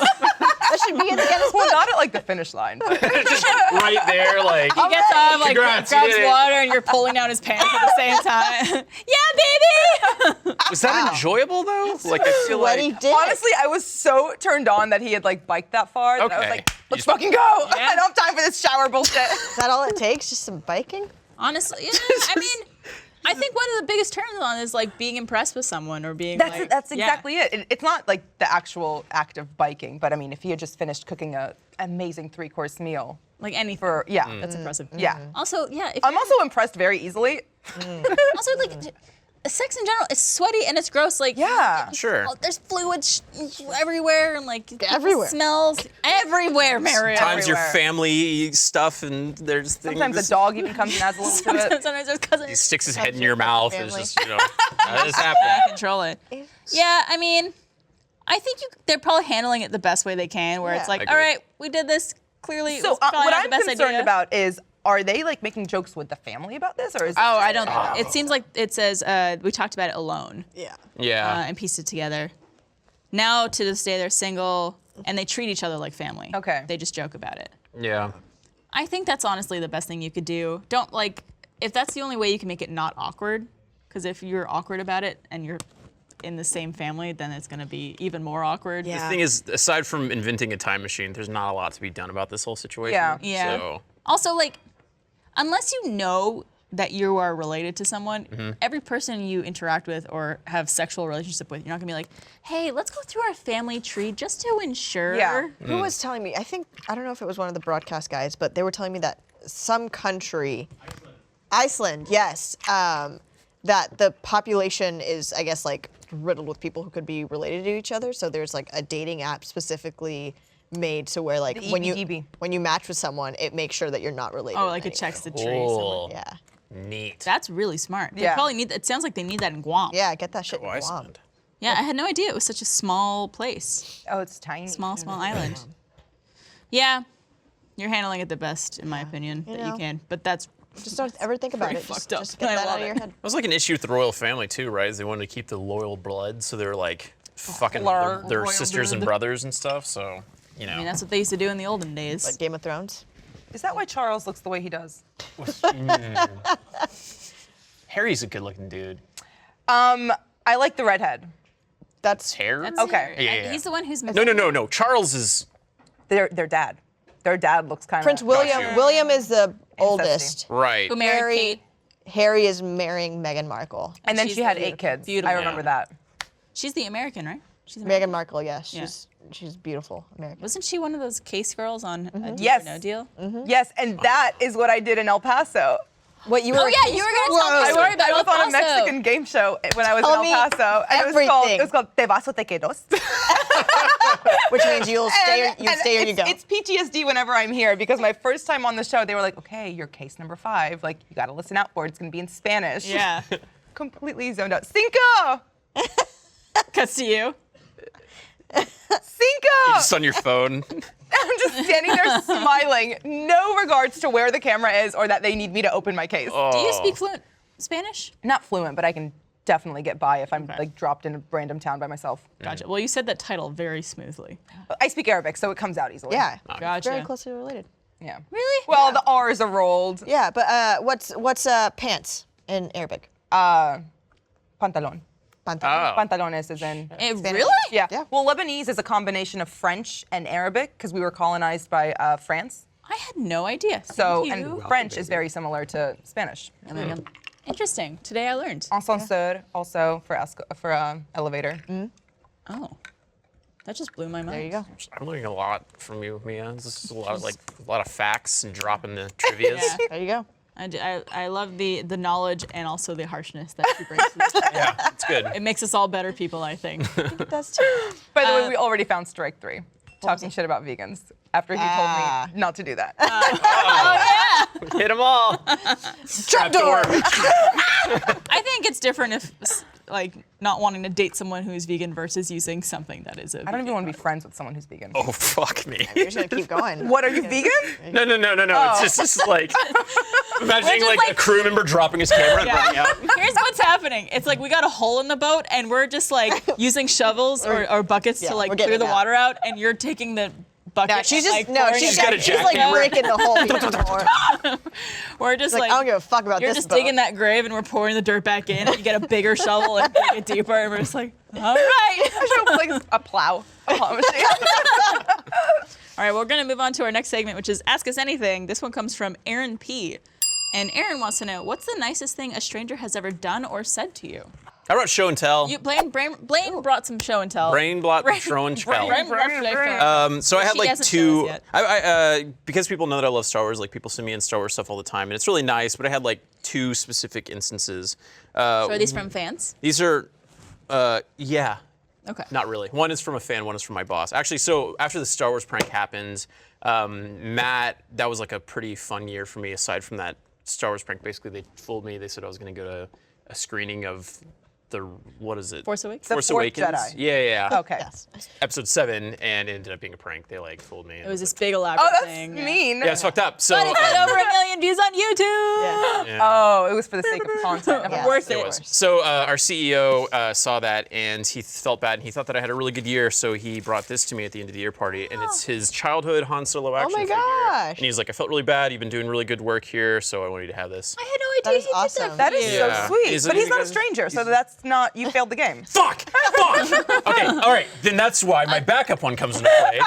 That should be in the Guinness Well, Book. not at like the finish line. But Just right there, like. He gets up, like Congrats, you grabs did it. water, and you're pulling down his pants at the same time. Yeah, baby. Was that enjoyable though? Like I feel Sweaty like. dick. honestly, I was so turned on that he had like biked that far that I was Okay. like, You let's just- fucking go. Yeah. I don't have time for this shower bullshit. Is that all it takes? Just some biking? Honestly, yeah, I mean, I think one of the biggest turns on is like being impressed with someone or being That's like, that's yeah. exactly it. It's not like the actual act of biking, but I mean, if he had just finished cooking a amazing 3-course meal Like anything. That's impressive. Yeah. Also, yeah. If I'm also impressed very easily. also like sex in general, it's sweaty and it's gross. Like Yeah. Sure. there's fluid everywhere and like Everywhere. smells everywhere, Mario. Sometimes your Everywhere. family stuff and there's things. Sometimes a dog even comes and adds a little to it. Sometimes there's cousins. He sticks his head in your mouth. It's family. just, that just happened. Control it. Yeah, I mean, I think they're probably handling it the best way they can. Where it's Yeah. like, I all agree. right, we did this. Clearly, it So was probably what not I'm the best concerned idea. about is, are they like making jokes with the family about this, or is? Oh, I don't. It seems like it says we talked about it alone Yeah. Yeah. and pieced it together. Now to this day they're single and they treat each other like family. Okay. They just joke about it. Yeah. I think that's honestly the best thing you could do. Don't like if that's the only way you can make it not awkward. Because if you're awkward about it and you're in the same family, then it's going to be even more awkward. Yeah. The thing is, aside from inventing a time machine, there's not a lot to be done about this whole situation. Yeah. Yeah. So, Also, like, unless you know that you are related to someone, every person you interact with or have sexual relationship with, you're not gonna be like, hey, let's go through our family tree just to ensure. Yeah. Who was telling me? I don't know if it was one of the broadcast guys, but they were telling me that some country, Iceland, yes, that the population is, I guess, like riddled with people who could be related to each other. So there's like a dating app specifically made to where like The when EBDB. you match with someone, it makes sure that you're not related. Oh, in like it any checks the way. tree. cool. Yeah, Neat. That's really smart. They Yeah. probably need. It sounds like they need that in Guam. yeah, get that shit in Oh, Guam. Iceland. Yeah, I had no idea it was such a small place, Oh, it's tiny. small island. Yeah, you're handling it the best, in my opinion, that you know. can. But that's Just don't ever think about Pretty it. Just, fucked up. just get I that love out of your it. head. It was like an issue with the royal family too, right? Is they wanted to keep the loyal blood, so they were like fucking their Royal sisters and blood. brothers and stuff. So, I mean, that's what they used to do in the olden days. Like Game of Thrones. Is that why Charles looks the way he does? Harry's a good-looking dude. I like the redhead. That's Hair? That's Okay. it. Yeah. He's the one who's No. Charles is Their dad. Their dad looks kind of. Prince William. you. William is the oldest. right. who married Harry, Kate. Harry is marrying Meghan Markle. And then she's she had the 8 kids. beautiful- I remember Yeah. that. She's the American, right? She's Meghan Markle, yes, Yeah. she's beautiful, American. Wasn't she one of those case girls on a Deal Yes. or No Deal? Yes, and that is what I did in El Paso. What you were? Oh yeah, you were gonna tell me Whoa. a story about I El was on a Paso. Mexican game show when I was Tell in me El Paso. And everything. it was called Te vas o te quedas. Which means you'll stay. And- You and stay or you go. It's PTSD whenever I'm here because my first time on the show, they were like, okay, you're case number 5. Like, you gotta listen out for it. It's gonna be in Spanish. Yeah. Completely zoned out. Cinco! Cuts to you. Cinco! Just on your phone. I'm just standing there smiling, no regards to where the camera is or that they need me to open my case. Do you speak fluent Spanish? Not fluent, but I can definitely get by if I'm like dropped in a random town by myself. Gotcha. Well, you said that title very smoothly. I speak Arabic, so it comes out easily. yeah, Gotcha. very closely related. Yeah. Really? Well, the R's are rolled. Yeah, but what's pants in Arabic? Pantalon. Pantalon. Oh. Pantalones is in. Really? Yeah. Yeah. Well, Lebanese is a combination of French and Arabic because we were colonized by France. I had no idea. So, Thank and you. French is very similar to Spanish. Interesting. Today I learned. Ascenseur also for elevator. Oh. That just blew my mind. There you go. I'm learning a lot from you, Mia. This is a lot of facts and dropping the trivias. Yeah. There you go. I love the knowledge and also the harshness that she brings to this. Yeah, it's good. It makes us all better people, I think. It does too. By the way, we already found strike 3. Talking shit about vegans after he told me not to do that. Hit them all. Trapdoor. I think it's different if, like, not wanting to date someone who is vegan versus using something that is a I don't even want to be friends with someone who's vegan. Oh, fuck me. You're just gonna keep going. What, are you vegan? No. It's just like imagining just like like- a crew member dropping his camera and running out. Here's what's happening. It's like we got a hole in the boat and we're just like using shovels or buckets Yeah, to like we're clear getting the it out. water out and you're taking the bucket. No, she's and, just like, pouring she's it got a back. she's like jackhammer. breaking the hole even more. We're just Like, like, I don't give a fuck about you're this just boat. digging that grave and we're pouring the dirt back in. You get a bigger shovel and dig it deeper and we're just like, all right. I should have like a plow. A plow machine. All right, we're going to move on to our next segment, which is Ask Us Anything. This one comes from Aaron P. And Aaron wants to know, what's the nicest thing a stranger has ever done or said to you? I brought show and tell. Blaine brought some show and tell. Brain blot show and tell. So I had She like hasn't shown us two. yet. Because people know that I love Star Wars. Like people send me in Star Wars stuff all the time, and it's really nice. But I had like two specific instances. So are these from fans? These are, yeah. Okay. Not really. One is from a fan, one is from my boss. Actually, so after the Star Wars prank happened, Matt, that was like a pretty fun year for me aside from that Star Wars prank. Basically, they fooled me. They said I was going to go to a screening of what is it? Force Awakens? Force The Fourth Awakens. Jedi. Yeah. Okay. Yes. Episode 7, and it ended up being a prank. They like fooled me. It was this big elaborate Oh, that's thing. mean. Yeah, it's fucked up. So But it got over 1 million views on YouTube. Yeah. yeah. Oh, it was for the sake of content. Yeah. Worth It it. was. So our CEO saw that and he felt bad and he thought that I had a really good year, so he brought this to me at the end of the year party, and it's his childhood Han Solo action my figure. gosh. And he's like, I felt really bad. You've been doing really good work here, so I want you to have this. I had no That idea is he did awesome. that. That is Yeah. so sweet. Is it But he's you not a guys- stranger, so that's not, you failed the game. Fuck! Okay, all right. Then that's why my backup one comes into play.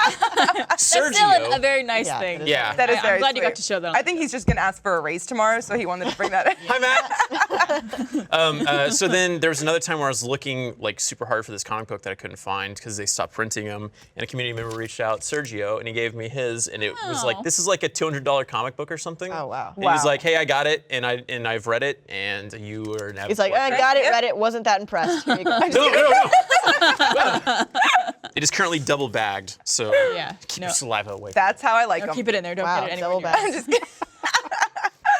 That's still Sergio. a very nice Yeah, thing. that is Yeah. That is I'm very glad you got sweet. to show that. I think he's just going to ask for a raise tomorrow, so he wanted to bring that in. Hi, Matt. So then there was another time where I was looking like super hard for this comic book that I couldn't find because they stopped printing them, and a community member reached out, Sergio, and he gave me his, and it was like, Oh. this is like a $200 comic book or something. Oh, wow. And he was Wow. like, hey, I got it, and I've read it, and you are now. He's like, I got it, read it, wasn't that impressed. Here you go. No. It is currently double bagged, so Yeah, keep no. your saliva away. That's how I like No, him. keep it in there. Don't Wow, get it anywhere double near back. us. Just kidding.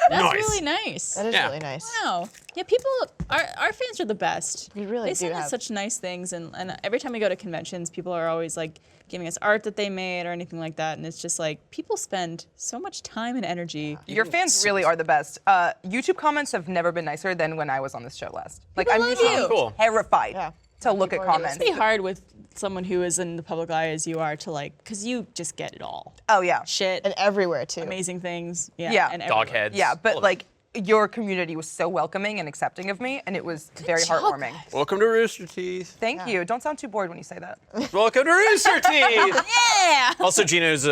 That's Nice. really nice. That is Yeah. really nice. Wow. Yeah, people, our fans are the best. We really They do send us have- such nice things, and every time we go to conventions, people are always like giving us art that they made or anything like that, and it's just like people spend so much time and energy. Your fans really are the best. YouTube comments have never been nicer than when I was on this show last. Like, People I'm love usually you. Cool. terrified Yeah. to look at People are comments. It's pretty hard with someone who is in the public eye as you are to like, because you just get it all. Oh, yeah. Shit, And everywhere, too. amazing things. Yeah. Yeah. And Dog everywhere. heads. Yeah, all but of like, your community was so welcoming and accepting of me, and it was very job, heartwarming. guys. Welcome to Rooster Teeth. Thank you. Don't sound too bored when you say that. Welcome to Rooster Teeth. Yeah. Also, Gino's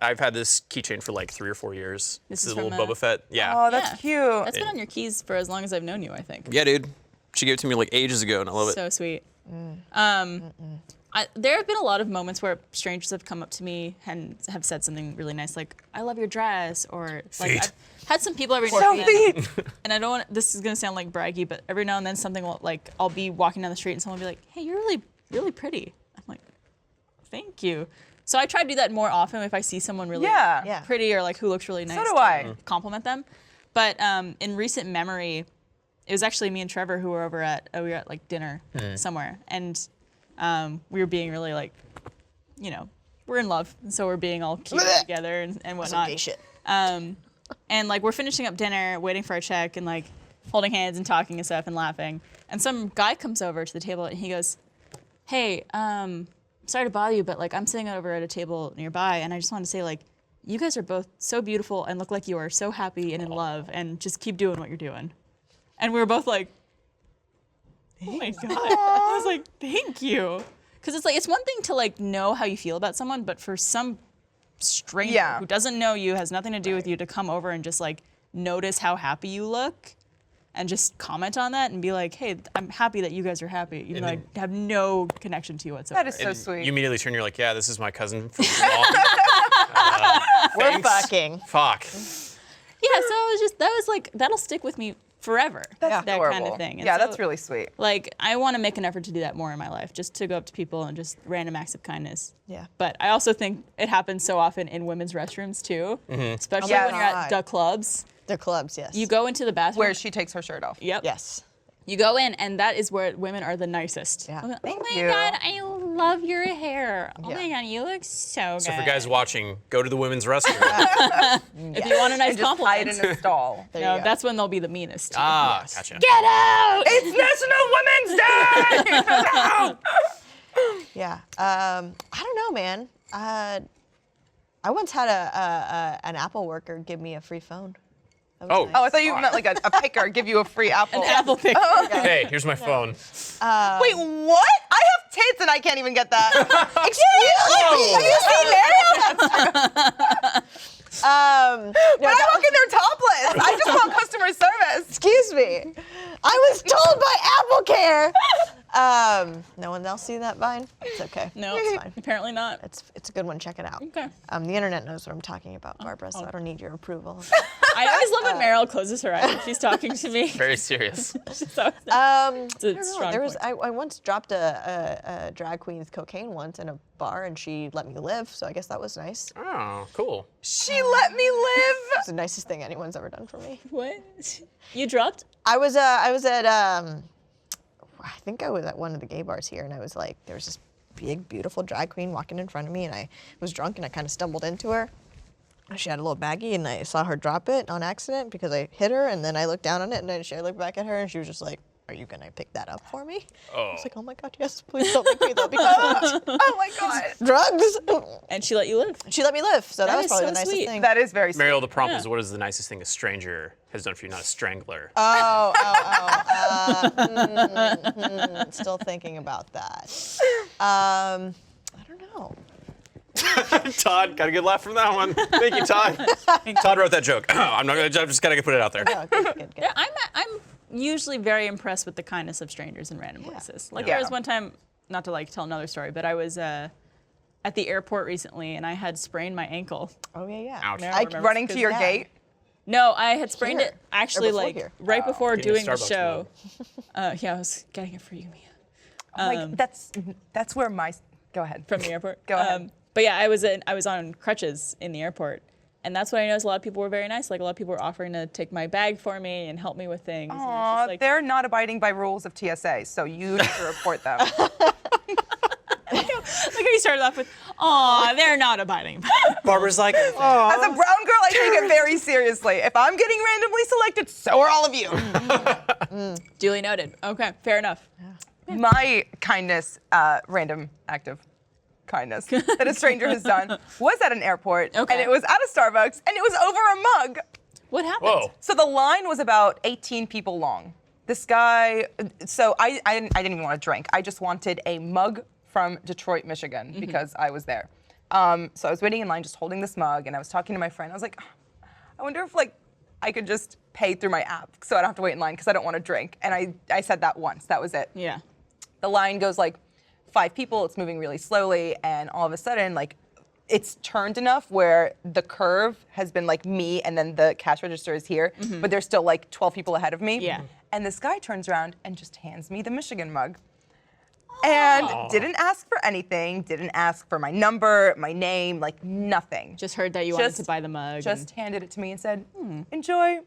I've had this keychain for like 3 or 4 years. This This is is a little from, Boba Fett. Yeah. Oh, that's cute. That's been on your keys for as long as I've known you, I think. Yeah, dude. She gave it to me like ages ago, and I love it. So sweet. There have been a lot of moments where strangers have come up to me and have said something really nice, like "I love your dress," or like Feet. I've had some people every now So and then. sweet. And I don't want this is gonna sound like braggy, but every now and then something will like I'll be walking down the street and someone will be like, "Hey, you're really really pretty." I'm like, "Thank you." So I try to do that more often if I see someone really Yeah. Yeah. pretty or like who looks really nice. do to I. compliment them. But in recent memory, it was actually me and Trevor who were over at we were at like dinner somewhere, and we were being really like, you know, we're in love, and so we're being all cute together and Some whatnot. gay shit. And like we're finishing up dinner, waiting for our check, and like holding hands and talking and stuff and laughing. And some guy comes over to the table and he goes, "Hey, sorry to bother you, but like I'm sitting over at a table nearby, and I just want to say like, you guys are both so beautiful and look like you are so happy and in love, and just keep doing what you're doing." And we were both like, "Oh my god!" I was like, "Thank you," because it's like it's one thing to like know how you feel about someone, but for some stranger Yeah. who doesn't know you, has nothing to do with you, to come over and just like notice how happy you look and just comment on that and be like, "Hey, I'm happy that you guys are happy," even though I have no connection to you whatsoever. That is so sweet. You immediately turn, you're like, yeah, this is my cousin from Guam. We're Thanks. fucking. Fuck. Yeah, so it was just that was like that'll stick with me forever. That's that adorable. kind of thing. And Yeah, so, that's really sweet. like I want to make an effort to do that more in my life, just to go up to people and just random acts of kindness. Yeah. But I also think it happens so often in women's restrooms too, especially Yes. when you're at God. the clubs. They're clubs, yes. You go into the bathroom. Where she takes her shirt off. Yep. Yes. You go in, and that is where women are the nicest. Yeah. Oh Thank my you. God, I love your hair. Oh my Yeah. God, you look so good. So for guys watching, go to the women's restroom. if you want a nice And just hide compliment, in a stall. There no, you go. that's when they'll be the meanest. Ah, Yes. gotcha. Get out! It's National Women's Day! Yeah. I don't know, man. I once had an Apple worker give me a free phone. That was Oh. nice. Oh, I thought you meant like a picker give you a free apple. An apple picker. Hey, here's my phone. Wait, what? I have tits and I can't even get that. Excuse me? Have you seen it? No, But I walk in there topless. I just want customer service. excuse me. I was told by AppleCare. No one else see that Vine? It's okay. No, it's fine. apparently not. It's a good one. Check it out. Okay. The internet knows what I'm talking about, Barbara, so I don't need your approval. I always love when Meryl closes her eyes when she's talking to me. Very serious. She's so, it's a I don't know. strong There was point. I once dropped a drag queen's cocaine once in a bar, and she let me live. So I guess that was nice. Oh, cool. She let me live. It's the nicest thing anyone's ever done for me. What? You dropped? I was at I think I was at one of the gay bars here, and I was like, there was this big, beautiful drag queen walking in front of me, and I was drunk, and I kind of stumbled into her. She had a little baggie, and I saw her drop it on accident because I hit her, and then I looked down on it, and I looked back at her, and she was just like, "Are you gonna pick that up for me?" I was like, "Oh my God, yes, please don't make me though, because Oh my God. drugs." And she let you live. She let me live, so that was is probably so the nicest sweet. thing. That is very sweet. Mariel, the prompt Yeah. is, what is the nicest thing a stranger has done for you, not a strangler? Still thinking about that. I don't know. Todd, got a good laugh from that one. Thank you, Todd. Todd wrote that joke. I'm just gotta put it out there. Oh, good. Yeah, I'm usually very impressed with the kindness of strangers in random places. Like there was one time, not to like tell another story, but I was at the airport recently and I had sprained my ankle. Oh yeah. Ouch. Meryl I- remembers Running to 'cause- your yeah. gate. No, I had sprained Here. it actually Or before like here. right before Getting a doing the Starbucks show. Yeah, I was getting it for you, Mia, Like that's where my go ahead. from the airport. Go ahead. But yeah, I was on crutches in the airport. And that's what I noticed. A lot of people were very nice. Like a lot of people were offering to take my bag for me and help me with things. And it's Aw, just like, they're not abiding by rules of TSA, so you need to report them. Look how you started off with, "Aw, they're not abiding." Barbara's like, As a brown girl, I take it very seriously. If I'm getting randomly selected, so are all of you. Duly noted. Okay, fair enough. My kindness, random act of kindness that a stranger has done was at an airport, Okay. and it was at a Starbucks, and it was over a mug. What happened? whoa. So the line was about 18 people long. This guy, so I didn't even want to drink. I just wanted a mug from Detroit, Michigan, because I was there. So I was waiting in line, just holding this mug, and I was talking to my friend. I was like, I wonder if like I could just pay through my app, so I don't have to wait in line because I don't want to drink. And I said that once. That was it. Yeah. The line goes like 5 people. It's moving really slowly, and all of a sudden, like, it's turned enough where the curve has been like me, and then the cash register is here, but there's still like 12 people ahead of me. Yeah. And this guy turns around and just hands me the Michigan mug. And didn't ask for anything, didn't ask for my number, my name, like nothing. Just heard that you wanted to buy the mug. Just handed it to me and said, enjoy.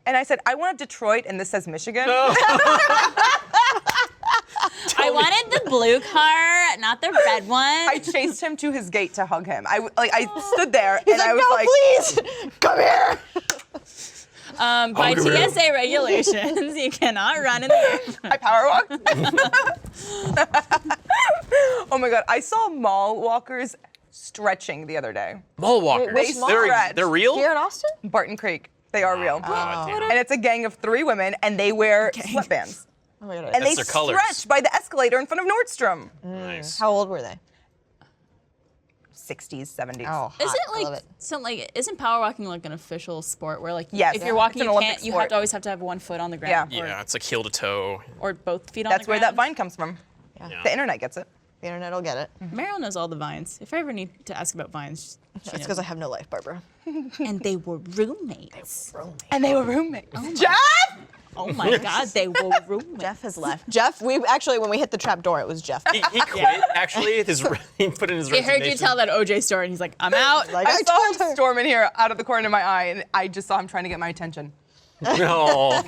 And I said, I want Detroit, and this says Michigan. I wanted the blue car, not the red one. I chased him to his gate to hug him. I stood there He's and like, I was "No, like, please, come here." By Hungry. TSA regulations, you cannot run in the air. I power walked. Oh my God, I saw mall walkers stretching the other day. Mall walkers. which mall? They're real? Here in Austin? Barton Creek, they are real. God damn. And it's a gang of 3 women, and they wear sweatbands. Oh my God. And they That's their colors. stretch by the escalator in front of Nordstrom. Nice. How old were they? 60s, 70s. Oh, Isn't hot. I love like it. some like isn't power walking like an official sport where like Yes. if Yeah. you're walking It's an you Olympic can't you sport. have to always have to have one foot on the ground Yeah. Yeah, it's like heel to toe. or both feet on That's the where ground. that vine comes from. Yeah. The internet gets it. The internet will get it. Meryl knows all the vines. If I ever need to ask about vines, she That's because I have no life, Barbara. and they were roommates. And they were roommates. Jeff! Oh my God, they were roommates. Jeff has left. Jeff, we actually, when we hit the trap door, it was Jeff. He quit, actually. He put in his He resignation. heard you tell that OJ story, and he's like, "I'm out." Like, I I saw told him her. storm in here out of the corner of my eye, and I just saw him trying to get my attention. No.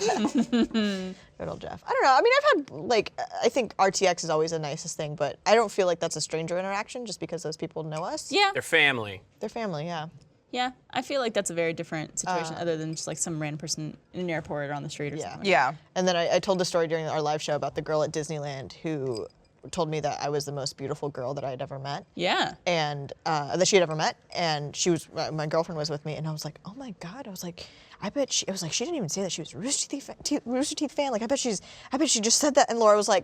Good old Jeff. I don't know. I mean, I've had, like, I think RTX is always the nicest thing, but I don't feel like that's a stranger interaction just because those people know us. Yeah, They're family. They're family, yeah. yeah. I feel like that's a very different situation, other than just like some random person in an airport or on the street or Yeah. something. Yeah. And then I told the story during our live show about the girl at Disneyland who told me that I was the most beautiful girl that I had ever met. Yeah. And that she had ever met, and she was my girlfriend was with me, and I was like, oh my God, I was like, I bet she. It was like she didn't even say that she was a Rooster Teeth fan. Like I bet she just said that, and Laura was like,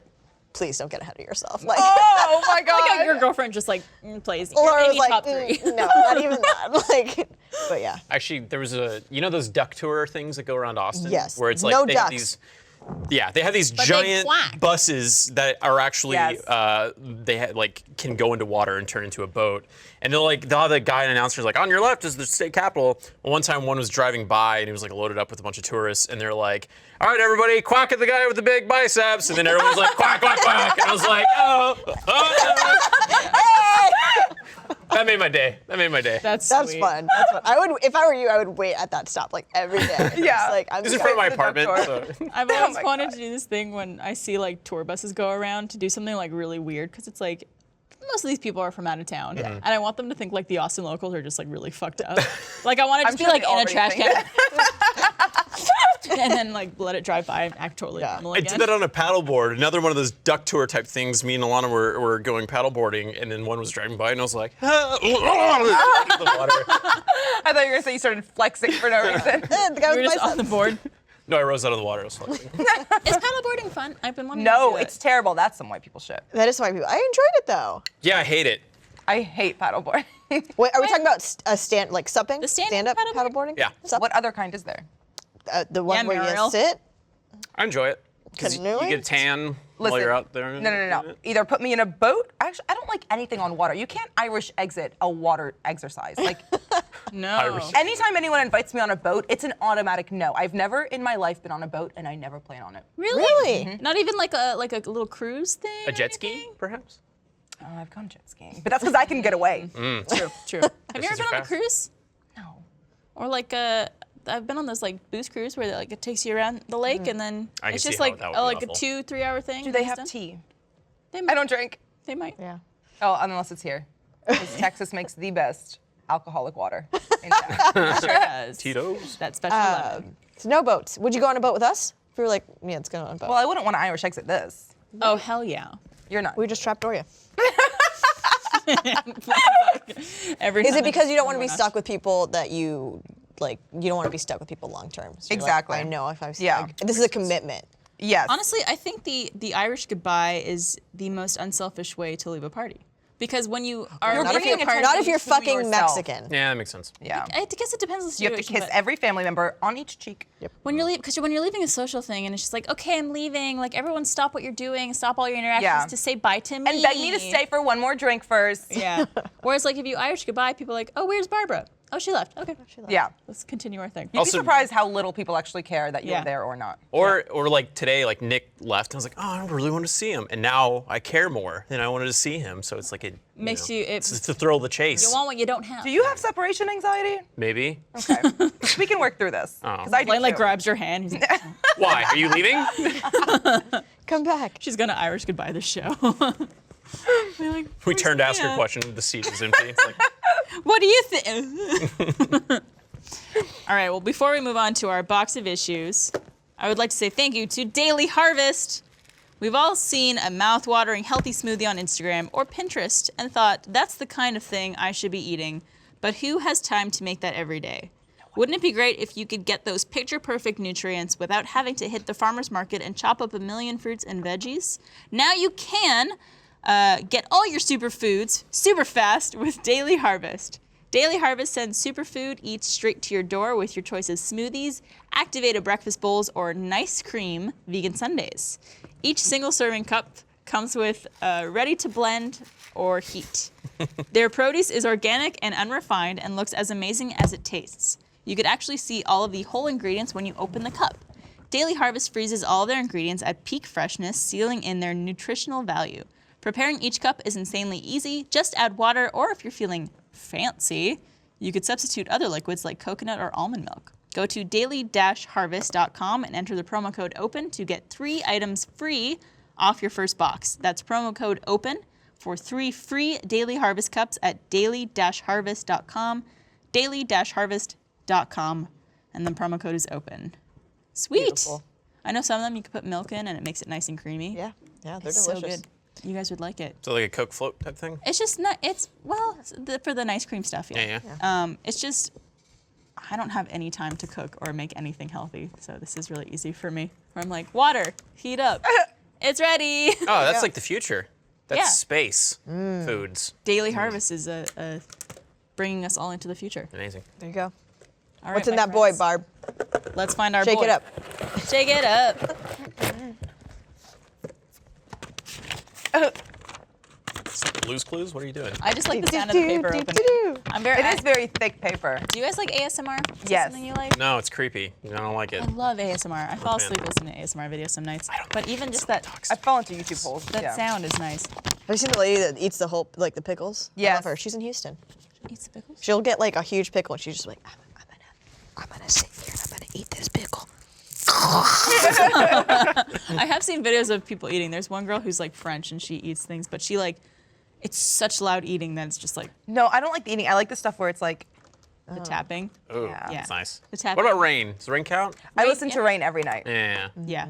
please don't get ahead of yourself. Like, Oh my I like how God. your girlfriend just like plays. You're Laura was maybe like, top 3. no, not even that. Like, but yeah. Actually, there was those duck tour things that go around Austin? Yes. Where it's like No they have ducks. these. Yeah, they have these they giant quack. buses that are actually Yes. can go into water and turn into a boat. And they'll have the guy and announcer's like, on your left is the state capitol. One time one was driving by and he was like loaded up with a bunch of tourists and they're like, all right, everybody, quack at the guy with the big biceps. And then everyone's like, quack, quack, quack. And I was like, oh. That made my day. That's That's sweet. fun. That's fun. If I were you, I would wait at that stop like every day. Yeah. Just, like, I'm This is in just front of my the duck apartment. tour. So. I've always my wanted to do this thing when I see like tour buses go around to do something like really weird because it's like most of these people are from out of town, and I want them to think like the Austin locals are just like really fucked up. Like I want it to I'm be sure like they in a already trash think can, and then like let it drive by and act totally normal I again. did that on a paddleboard. Another one of those duck tour type things. Me and Alana were going paddleboarding, and then one was driving by, and I was like, the water. I thought you were gonna say you started flexing for no reason. the guy We're with just on the biceps. board. No, I rose out of the water. I was flexing. Is paddleboarding fun? I've been wanting to No, do it. it's terrible. That's some white people shit. That is why people. I enjoyed it though. Yeah, I hate it. I hate paddleboarding. Wait, are we talking about a supping? The stand-up stand-up paddleboarding? paddleboarding? Yeah. Sup? What other kind is there? The one where Muriel. you sit. I enjoy it. 'Cause you Canoeing? get a tan while Listen, you're out there. No. Either put me in a boat. Actually, I don't like anything on water. You can't Irish exit a water exercise. Like, No. Irish. anytime anyone invites me on a boat, it's an automatic no. I've never in my life been on a boat, and I never plan on it. Really? Really? Not even like a little cruise thing? A or jet ski, anything? perhaps? Oh, I've gone jet skiing, but that's because I can get away. True. Have you ever These been are on a fast. cruise? No. Or like I've been on those like boost cruise where like it takes you around the lake and then I can it's see just how like that would be like a awful. 2-3 hour thing. Do they and have it's done. tea? They might. I don't drink. They might. Yeah. Oh, unless it's here. 'Cause Texas makes the best alcoholic water in town. Sure does. Tito's? That special lemon. So no boats. Would you go on a boat with us? If we were like, yeah, let's go on a boat. Well, I wouldn't want to Irish exit this. Oh hell yeah. You're not. we just trapdoor you. Every Is time it because you don't want to we're be not- stuck with people that you like? You don't want to be stuck with people long term. So you're like, Exactly. I know if I was. Yeah. Like, this is a commitment. Yes. Honestly, I think the Irish goodbye is the most unselfish way to leave a party. Because when you are You're Not if leaving you're, a party, not if you're to fucking yourself. Mexican. Yeah, that makes sense. yeah. I guess it depends on the You situation. have to kiss but every family member on each cheek. when you're when you're leaving a social thing and it's just like, okay, I'm leaving. Like everyone, stop what you're doing, stop all your interactions Yeah. to say bye to me And beg me to stay for one more drink first. Yeah. Whereas like if you Irish goodbye, people are like, oh, where's Barbara? Oh, she left. Okay. Yeah. Let's continue our thing. You'd Also- be surprised how little people actually care that you're Yeah. there or not. Or like today, like Nick left, and I was like, oh, I really want to see him, and now I care more than I wanted to see him. So it's like it Makes know, you- it's to thrill the chase. You want what you don't have. Do you have separation anxiety? Maybe. Okay. We can work through this. Oh. Because I do Blaine like too. grabs your hand. He's like, Why? Are you leaving? Come back. she's gonna Irish goodbye the show. We're like, We "Where's turned to ask her Mia?" question. The seat is empty. It's like, What do you think? All right, well, before we move on to our box of issues, I would like to say thank you to Daily Harvest. We've all seen a mouth-watering healthy smoothie on Instagram or Pinterest and thought, that's the kind of thing I should be eating, but who has time to make that every day? Wouldn't it be great if you could get those picture-perfect nutrients without having to hit the farmer's market and chop up a million fruits and veggies? Now you can get all your superfoods super fast with Daily Harvest. Daily Harvest sends superfood eats straight to your door with your choice of smoothies, activated breakfast bowls, or nice cream vegan sundaes. Each single serving cup comes with ready to blend or heat. Their produce is organic and unrefined and looks as amazing as it tastes. You could actually see all of the whole ingredients when you open the cup. Daily Harvest freezes all of their ingredients at peak freshness, sealing in their nutritional value. Preparing each cup is insanely easy. Just add water, or if you're feeling fancy, you could substitute other liquids like coconut or almond milk. Go to daily-harvest.com and enter the promo code OPEN to get 3 items free off your first box. That's promo code OPEN for 3 free Daily Harvest cups at daily-harvest.com, daily-harvest.com, and then promo code is OPEN. Sweet. Beautiful. I know some of them you can put milk in and it makes it nice and creamy. Yeah. Yeah, they're It's delicious. so good. You guys would like it. so like a Coke float type thing. It's just not. It's for the nice cream stuff. Yeah. It's just I don't have any time to cook or make anything healthy, so this is really easy for me. Where I'm like, water, heat up, it's ready. Oh, that's like the future. That's Yeah. space foods. Daily Harvest is a bringing us all into the future. Amazing. There you go. All What's right, in my that boy, friends. Barb? Let's find our Shake boy. it up. Shake it up. Blue's Clues? What are you doing? I just like the sound of the paper opening. I'm very. It is very thick paper. Do you guys like ASMR? Is that Yes. something you like? No, it's creepy. I don't like it. I love ASMR. I fall fan. asleep listening to ASMR videos some nights. But even just that I fall into YouTube holes. that sound is nice. Have you seen the lady that eats the whole, like the pickles? I Yes. love her. She's in Houston. Eats the pickles. She'll get like a huge pickle and she's just like, I'm gonna sit here and I'm gonna eat this pickle. I have seen videos of people eating. There's one girl who's like French and she eats things, but she like, it's such loud eating that it's just like No, I don't like the eating. I like the stuff where it's like, the tapping. Oh, Yeah. that's nice. The tap- What about rain? Does rain count? I Rain, listen to yeah. Rain every night. Yeah. Yeah,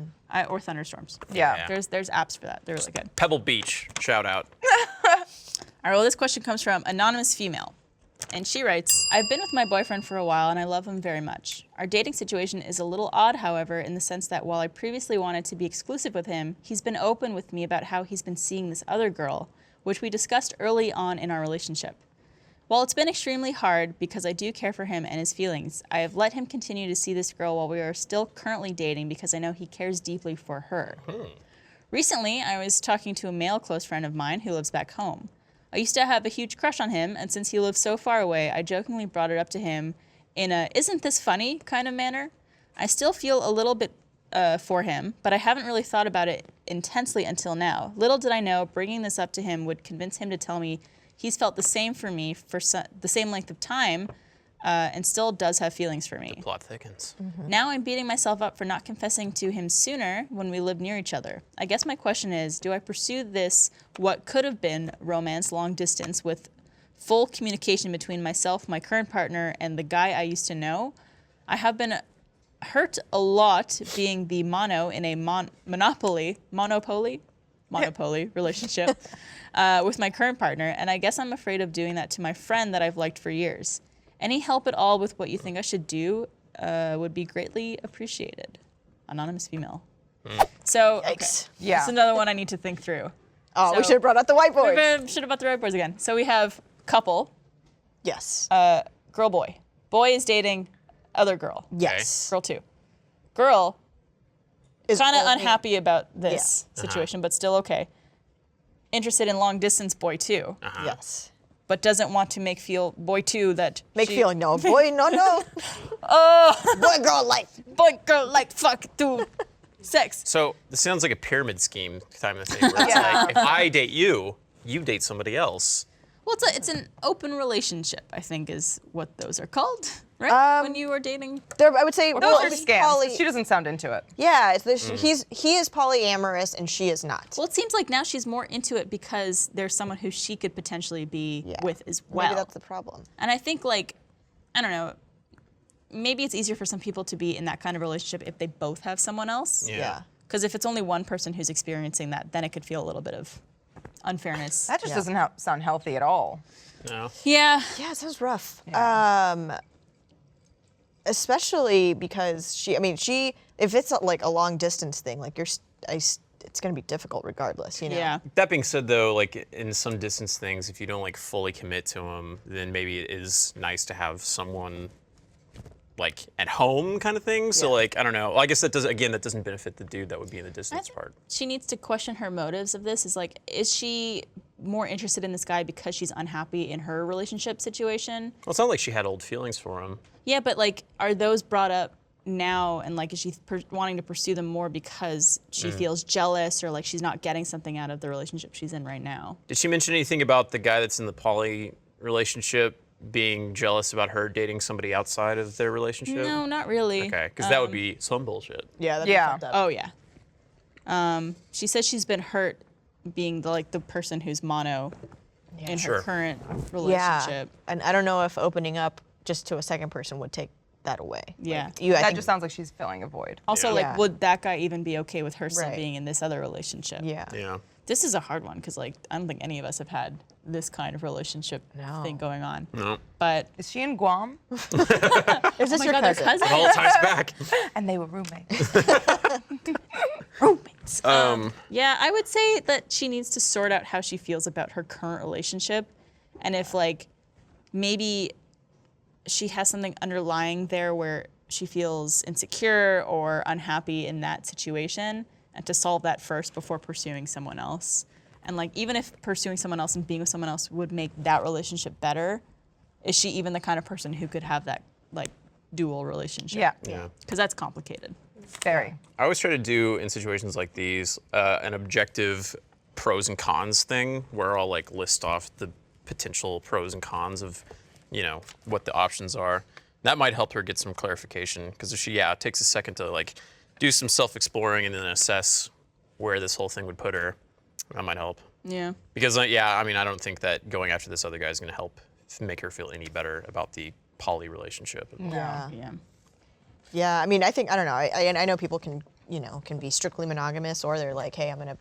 or thunderstorms. Yeah. Yeah. There's apps for that. They're really good. Pebble Beach, shout out. All right, well, this question comes from anonymous female. And she writes, I've been with my boyfriend for a while and I love him very much. Our dating situation is a little odd, however, in the sense that while I previously wanted to be exclusive with him, he's been open with me about how he's been seeing this other girl, which we discussed early on in our relationship. While it's been extremely hard because I do care for him and his feelings, I have let him continue to see this girl while we are still currently dating because I know he cares deeply for her. Recently, I was talking to a male close friend of mine who lives back home. I used to have a huge crush on him, and since he lives so far away, I jokingly brought it up to him in a "isn't this funny" kind of manner. I still feel a little bit for him, but I haven't really thought about it intensely until now. Little did I know bringing this up to him would convince him to tell me he's felt the same for me for the same length of time and still does have feelings for me. Plot thickens. Now I'm beating myself up for not confessing to him sooner when we lived near each other. I guess my question is, do I pursue this, what could have been romance long distance, with full communication between myself, my current partner, and the guy I used to know? I have been hurt a lot being the mono in a monopoly relationship with my current partner, and I guess I'm afraid of doing that to my friend that I've liked for years. Any help at all with what you think I should do would be greatly appreciated. Anonymous female. So, okay. Yikes. Yeah. That's another one I need to think through. Oh, we So- should have brought out the whiteboard. Should have brought the whiteboards again. So we have couple, Yes. girl, boy. Boy is dating other girl. yes. Girl 2. Girl, Is kind of only- unhappy about this situation, but still okay. Interested in long distance boy 2, Yes. but doesn't want to make feel boy 2 that Make she- feeling no boy, no. Oh, Boy, girl, life. boy, girl, like fuck, do sex. So this sounds like a pyramid scheme kind of thing. Where it's Yeah. like, if I date you, you date somebody else. Well, it's an open relationship, I think, is what those are called, right? When you are dating. I would say Those well, are it's scams. She doesn't sound into it. Yeah, he is polyamorous and she is not. Well, it seems like now she's more into it because there's someone who she could potentially be Yeah. with as well. Maybe that's the problem. And I think, like, I don't know, maybe it's easier for some people to be in that kind of relationship if they both have someone else. Yeah. Because if it's only one person who's experiencing that, then it could feel a little bit of unfairness. That just doesn't sound healthy at all. No. Yeah. Yeah, it sounds rough. Yeah. Especially because if it's like a long distance thing, like it's gonna be difficult regardless, you know. Yeah. That being said, though, like in some distance things, if you don't like fully commit to them, then maybe it is nice to have someone like at home kind of thing. So Yeah. like, I don't know. I guess that doesn't benefit the dude that would be in the I distance think part. she needs to question her motives of this. Is like, is she more interested in this guy because she's unhappy in her relationship situation? Well, it's not like she had old feelings for him. Yeah, but like, are those brought up now, and like, is she wanting to pursue them more because she feels jealous or like she's not getting something out of the relationship she's in right now? Did she mention anything about the guy that's in the poly relationship being jealous about her dating somebody outside of their relationship? No, not really. Okay, because that would be some bullshit. Yeah. That'd Yeah. Be fucked up. Oh yeah. She says she's been hurt being the person who's mono in Sure. her current Yeah. relationship. And I don't know if opening up just to a second person would take that away. Yeah. Like, I That think, just sounds like she's filling a void. Also, Yeah. like, Yeah. would that guy even be okay with her still Right. being in this other relationship? Yeah. Yeah. This is a hard one because, like, I don't think any of us have had this kind of relationship No. thing going on. No. But Is she in Guam? Is this oh my your God, their cousin? cousin? It all ties back. And they were roommates. Roommates. Yeah, I would say that she needs to sort out how she feels about her current relationship, and if like maybe she has something underlying there where she feels insecure or unhappy in that situation, and to solve that first before pursuing someone else. And like, even if pursuing someone else and being with someone else would make that relationship better, is she even the kind of person who could have that like dual relationship? Yeah. Because that's complicated. Very. I always try to do in situations like these an objective pros and cons thing where I'll like list off the potential pros and cons of, what the options are. That might help her get some clarification because if it takes a second to like do some self-exploring and then assess where this whole thing would put her. That might help. Yeah. Because I don't think that going after this other guy is going to help make her feel any better about the poly relationship. Yeah. Yeah. Yeah, I mean, I don't know. I know people can be strictly monogamous, or they're like, hey, I'm a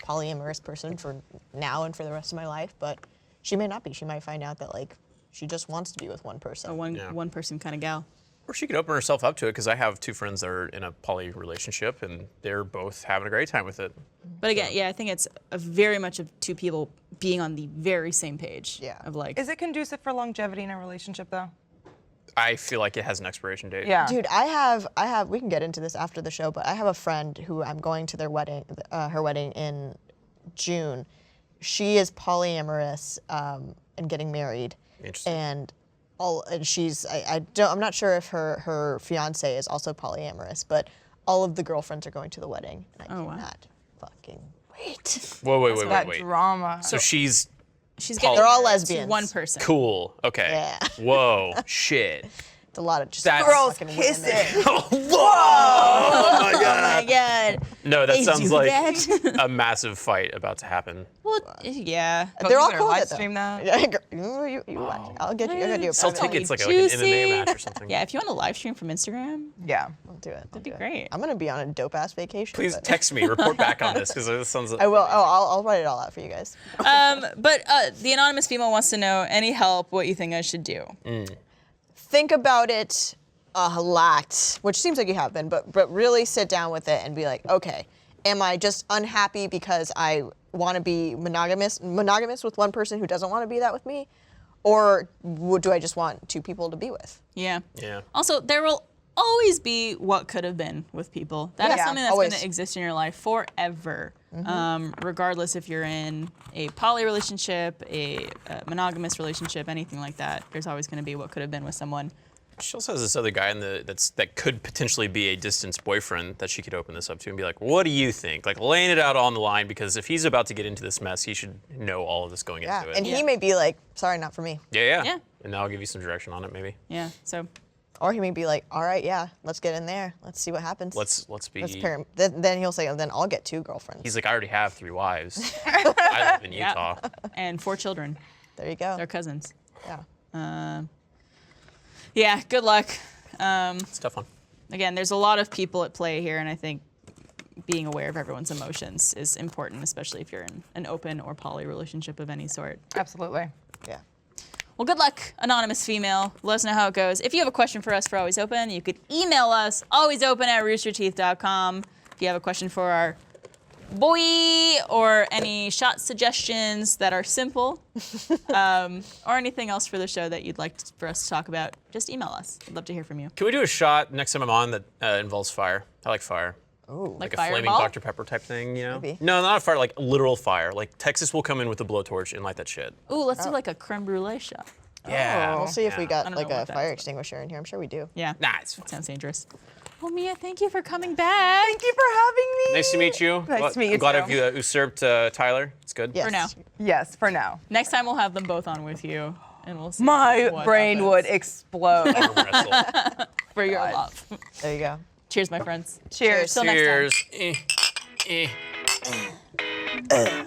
polyamorous person for now and for the rest of my life. But she may not be. She might find out that like she just wants to be with one person. One person kind of gal. Or she could open herself up to it because I have two friends that are in a poly relationship and they're both having a great time with it. But again, I think it's very much of two people being on the very same page. Yeah. Of like. Is it conducive for longevity in a relationship, though? I feel like it has an expiration date. Yeah. Dude, I have. We can get into this after the show, but I have a friend who I'm going to their wedding, her wedding in June. She is polyamorous and getting married. Interesting. And she's I'm not sure if her fiance is also polyamorous, but all of the girlfriends are going to the wedding, and I cannot fucking wait. Whoa, That wait. drama. So she's getting They're all married to lesbians. one person. cool. Okay. Yeah. Whoa. Shit. It's a lot of just That's- Girls fucking women there. kissing. Oh my Oh my god. No, that They sounds do like that? a massive fight about to happen. Well, yeah. They're all better cool with live it, though. stream that. Yeah, you watch. I'll get you. I'll get you. Sell private link. tickets like an Juicy. MMA match or something. Yeah, if you want to live stream from Instagram, Yeah. I'll do it. that'd be great. I'm gonna be on a dope ass vacation. Please but- text me, report back on this because this sounds. I will. Oh, I'll write it all out for you guys. But the anonymous female wants to know any help, what you think I should do. Think about it a lot, which seems like you have been, but really sit down with it and be like, okay, am I just unhappy because I want to be monogamous with one person who doesn't want to be that with me, or do I just want two people to be with? Yeah. Yeah. Also, there will always be what could have been with people. That is Yeah, something that's always. going to exist in your life forever, regardless if you're in a poly relationship, a monogamous relationship, anything like that. There's always going to be what could have been with someone. She also has this other guy that could potentially be a distance boyfriend that she could open this up to and be like, "What do you think?" Like laying it out on the line because if he's about to get into this mess, he should know all of this going Yeah, into it. and he may be like, sorry, not for me. Yeah. Yeah. And now I'll give you some direction on it, maybe. Yeah. So Or he may be like, all right, yeah, let's get in there. Let's see what happens. Let's be. Let's pair him. Then he'll say, oh, then I'll get two girlfriends. He's like, I already have 3 wives. I live in Yeah. Utah. and 4 children. There you go. They're cousins. Yeah. Yeah. Good luck. It's a tough one. Again, there's a lot of people at play here, and I think being aware of everyone's emotions is important, especially if you're in an open or poly relationship of any sort. Absolutely. Yeah. Well, good luck, anonymous female. Let us know how it goes. If you have a question for us for Always Open, you could email us, alwaysopen@roosterteeth.com. If you have a question for our boy or any shot suggestions that are simple, or anything else for the show that you'd like for us to talk about, just email us. I'd love to hear from you. Can we do a shot next time I'm on that involves fire? I like fire. Ooh. Like a flaming Fireball? Dr. Pepper type thing, you know? Maybe. No, not a fire, like literal fire. Like Texas will come in with a blowtorch and light that shit. Ooh, let's do like a creme brulee shot. Yeah. We'll see if we yeah. got I don't like know a what that fire is. extinguisher in here. I'm sure we do. Yeah. Nah, it's fine. Sounds dangerous. Well, Mia, thank you for coming back. Thank you for having me. Nice to meet you. Nice to meet you I'm glad too. I've usurped Tyler. It's good. Yes. For now. Yes, for now. Next time we'll have them both on with you, and we'll see My what brain happens would explode. Arm wrestle. for your love. There you go. Cheers, my friends. Cheers. Till next time. Cheers. Eh.